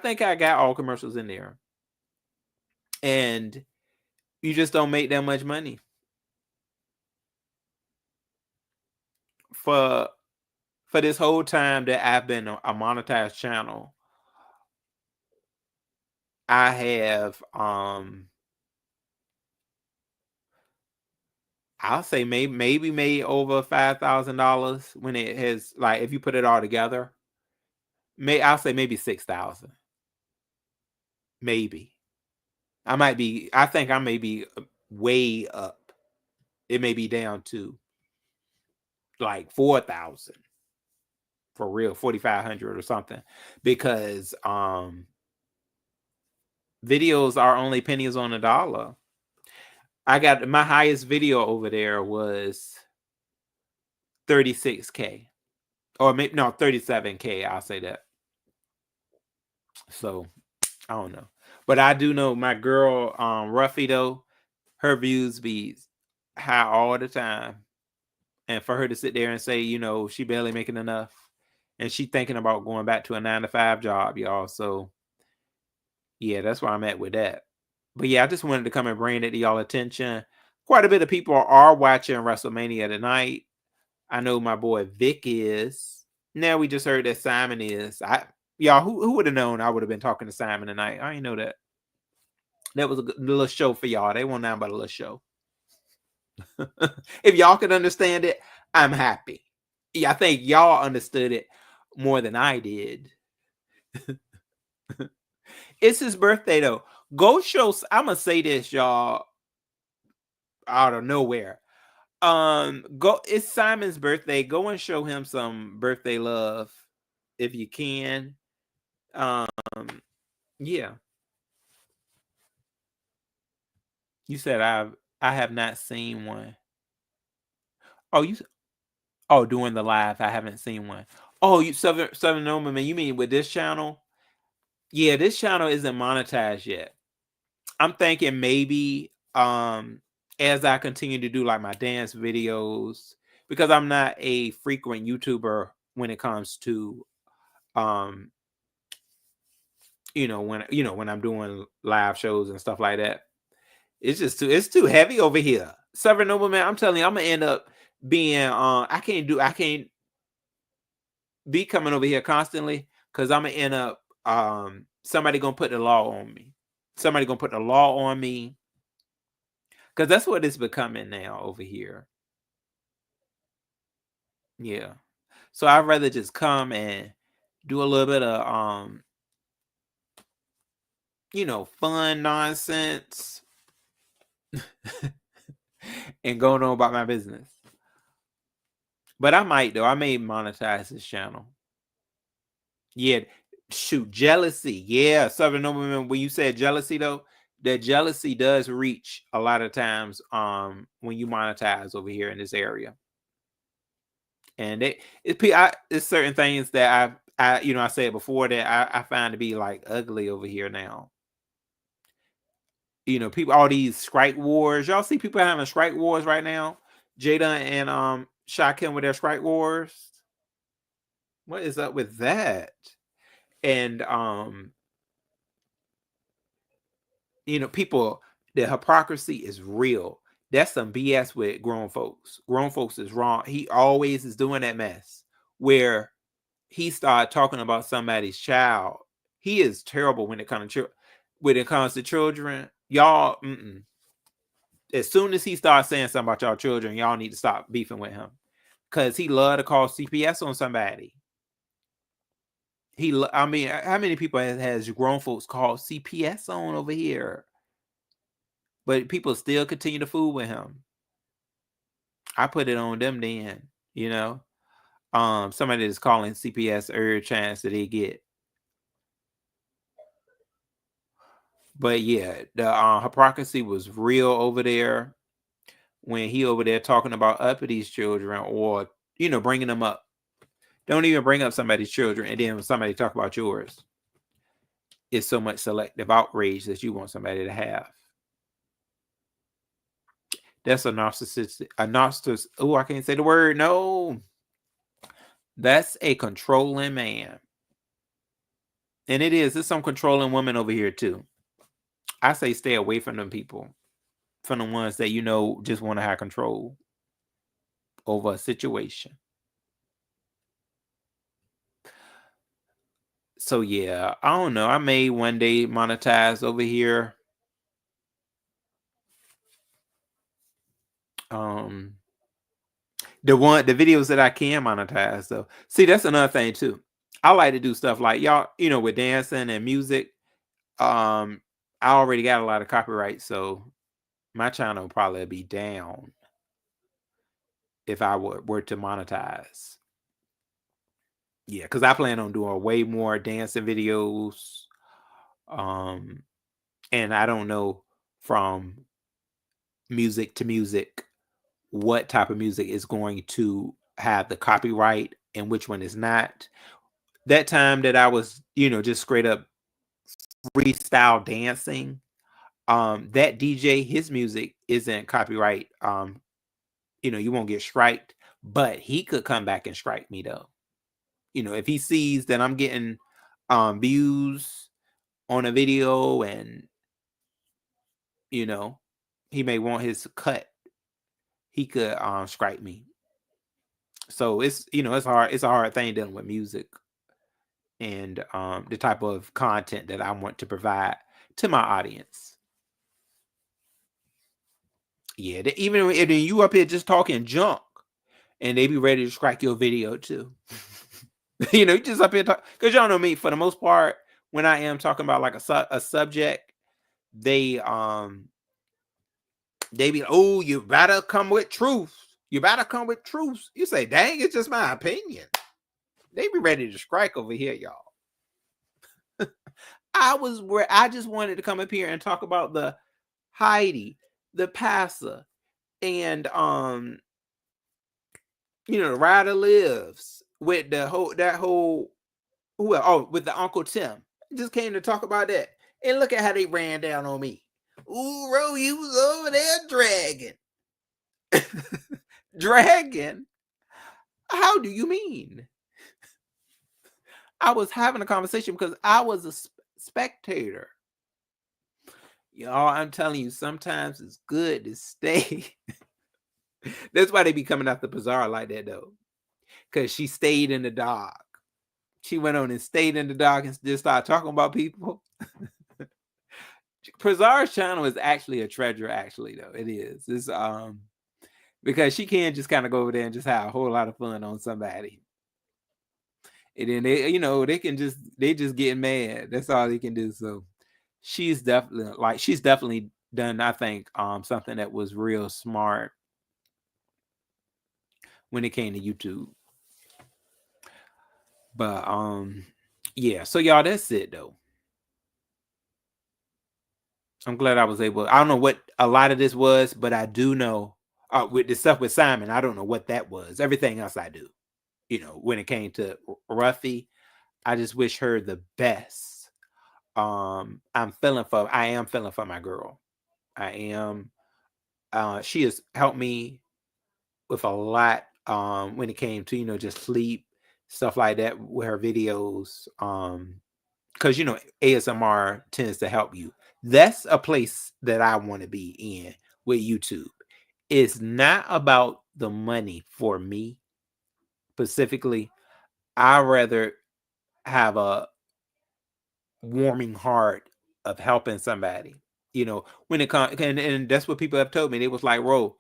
think I got all commercials in there, and you just don't make that much money for this whole time that I've been a monetized channel. I have I'll say maybe made over $5,000 when it has, like, if you put it all together. I'll say maybe 6,000. Maybe. I think I may be way up. It may be down to like 4,000 for real, 4,500 or something, because videos are only pennies on a dollar. I got my highest video over there was 36K, or maybe no, 37K. I'll say that. So I don't know, but I do know my girl Ruthie though, her views be high all the time, and for her to sit there and say, she barely making enough, and she thinking about going back to a 9-to-5 job, y'all. So yeah, that's where I'm at with that. But yeah, I just wanted to come and bring it to y'all attention. Quite a bit of people are watching WrestleMania tonight. I know my boy Vic is. Now we just heard that Simon is. Y'all, who would have known I would have been talking to Simon tonight? I didn't know that. That was a good little show for y'all. They want nothing but a little show. If y'all could understand it, I'm happy. Yeah, I think y'all understood it more than I did. It's his birthday though. Go show. I'm gonna say this, y'all, out of nowhere. Go. It's Simon's birthday. Go and show him some birthday love if you can. Yeah. You said I have not seen one. Oh, doing the live. I haven't seen one. Oh, you Southern Nobleman. You mean with this channel? Yeah, this channel isn't monetized yet. I'm thinking maybe as I continue to do like my dance videos, because I'm not a frequent YouTuber when it comes to when I'm doing live shows and stuff like that. It's too heavy over here. Southern Nobleman, I'm telling you, I'm gonna end up being I can't be coming over here constantly because I'm gonna end up somebody gonna put the law on me. Somebody gonna put the law on me. Because that's what it's becoming now over here. Yeah. So I'd rather just come and do a little bit of fun nonsense and going on about my business. But I might though. I may monetize this channel. Yeah. Shoot, jealousy. Yeah, Southern Nobleman, when you said jealousy though, that jealousy does reach a lot of times when you monetize over here in this area. And it's certain things that I said before that I find to be like ugly over here now. People, all these strike wars. Y'all see people having strike wars right now. Jada and Shakim with their strike wars. What is up with that? And people, the hypocrisy is real. That's some BS with grown folks. Grown folks is wrong. He always is doing that mess where he started talking about somebody's child. He is terrible when it comes to children. Y'all, as soon as he starts saying something about y'all children, y'all need to stop beefing with him because he love to call CPS on somebody. How many people has grown folks called CPS on over here? But people still continue to fool with him. I put it on them then, somebody that's calling CPS every chance that they get. But yeah, the hypocrisy was real over there when he over there talking about uppity children or, bringing them up. Don't even bring up somebody's children. And then when somebody talk about yours, it's so much selective outrage that you want somebody to have. That's a narcissist. Oh, I can't say the word. No. That's a controlling man. And it is. There's some controlling women over here too. I say stay away from them people. From the ones that just want to have control over a situation. So yeah, I don't know. I may one day monetize over here. The videos that I can monetize though. See, that's another thing too. I like to do stuff like y'all, with dancing and music. I already got a lot of copyright, so my channel will probably be down if I were to monetize. Yeah, because I plan on doing way more dancing videos. And I don't know from music to music what type of music is going to have the copyright and which one is not. That time that I was, just straight up freestyle dancing, that DJ, his music isn't copyright. You won't get striked, but he could come back and strike me though. If he sees that I'm getting views on a video and you know, he may want his cut, he could strike me. So it's, you know, it's hard. It's a hard thing dealing with music and the type of content that I want to provide to my audience. Yeah, even if you up here just talking junk, and they be ready to strike your video too. You know, you just up here talk, because y'all know me. For the most part, when I am talking about like a subject, they be, oh, you better come with truth. You better come with truth. You say, dang, it's just my opinion. They be ready to strike over here, y'all. I just wanted to come up here and talk about the Heidi, the passer, and you know, the Rider Lives with the whole with the Uncle Tim. Just came to talk about that. And look at how they ran down on me. Ooh, Ro, you was over there dragging. Dragging? How do you mean? I was having a conversation because I was a spectator. Y'all, I'm telling you, sometimes it's good to stay. That's why they be coming out the bazaar like that, though. Because she stayed in the dark. She went on and stayed in the dark and just started talking about people. Prazar's channel is actually a treasure, actually, though. It is. It's because she can just kind of go over there and just have a whole lot of fun on somebody. And then they, you know, they just get mad. That's all they can do. So she's definitely done, I think, something that was real smart when it came to YouTube. But yeah, so y'all, that's it though. I'm glad I was able. I don't know what a lot of this was, but I do know with the stuff with Simon, I don't know what that was. Everything else I do. You know, when it came to Ruthie, I just wish her the best. I am feeling for my girl. I am. She has helped me with a lot when it came to, you know, just sleep, stuff like that with her videos. Because, you know, ASMR tends to help you. That's a place that I want to be in with YouTube. It's not about the money for me specifically. I rather have a warming heart of helping somebody. You know, when it comes, and that's what people have told me. They was like, Ro,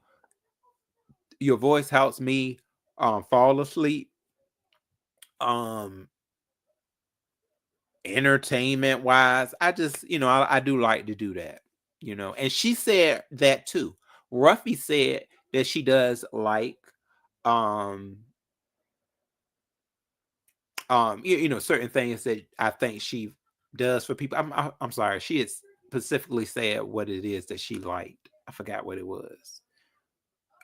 your voice helps me fall asleep. Entertainment wise, I just, you know, I do like to do that, you know. And she said that too. Ruffy said that she does like you know, certain things that I think she does for people. I'm sorry, she had specifically said what it is that she liked. I forgot what it was.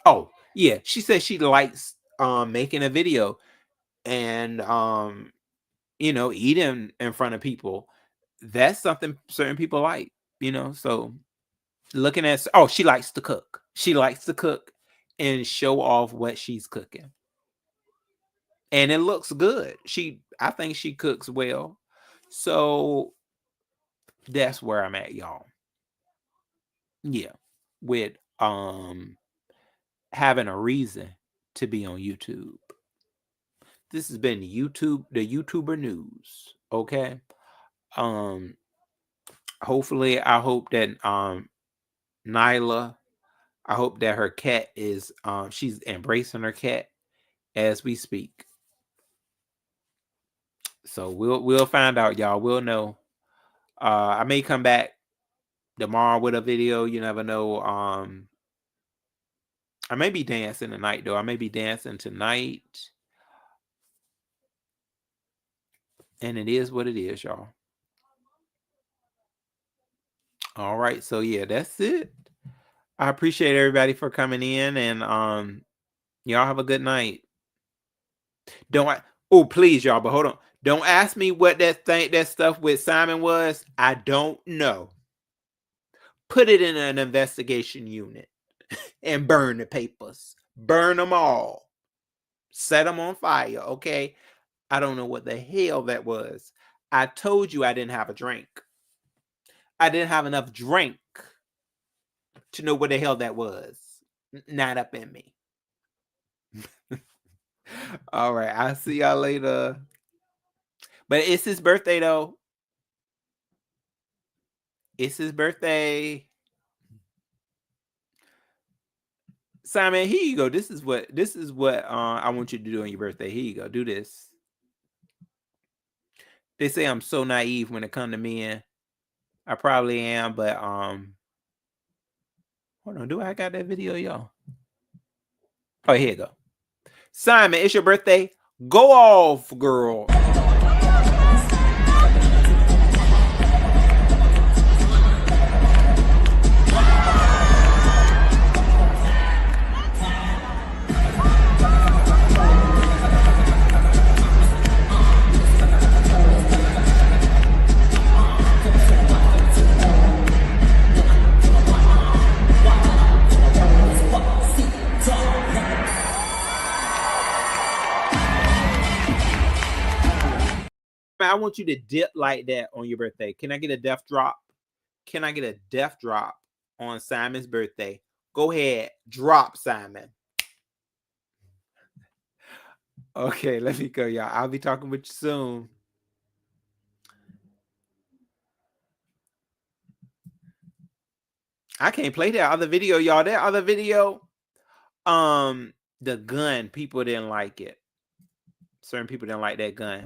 Oh yeah, she said she likes making a video and you know, eating in front of people. That's something certain people like, you know. So looking at, she likes to cook. She likes to cook and show off what she's cooking. And it looks good. I think she cooks well. So that's where I'm at, y'all. Yeah. With having a reason to be on YouTube. This has been the YouTuber news. Okay. Hopefully, I hope that Nyla, I hope that her cat is she's embracing her cat as we speak. So we'll find out, y'all. We'll know. I may come back tomorrow with a video. You never know. I may be dancing tonight though. I may be dancing tonight. And it is what it is, y'all. All right. So yeah, that's it. I appreciate everybody for coming in, and y'all have a good night. Please, y'all, but hold on. Don't ask me what that stuff with Simon was. I don't know. Put it in an investigation unit and burn the papers. Burn them all. Set them on fire, okay? I don't know what the hell that was. I told you I didn't have a drink. I didn't have enough drink. to know what the hell that was. Not up in me. All right, I'll see y'all later. But it's his birthday though. It's his birthday. Simon, here you go. This is what I want you to do on your birthday. Here you go. Do this. They say I'm so naive when it comes to men. I probably am, but hold on. Do I got that video, y'all? Oh, here you go. Simon, it's your birthday. Go off, girl. I want you to dip like that on your birthday. Can I get a death drop? Can I get a death drop on Simon's birthday? Go ahead, drop, Simon. Okay, let me go, y'all. I'll be talking with you soon. I can't play that other video, y'all. That other video, the gun, people didn't like it. Certain people didn't like that gun.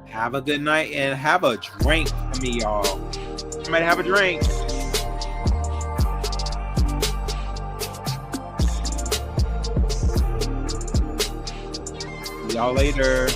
Have a good night and have a drink for me, y'all. Somebody have a drink. See y'all later.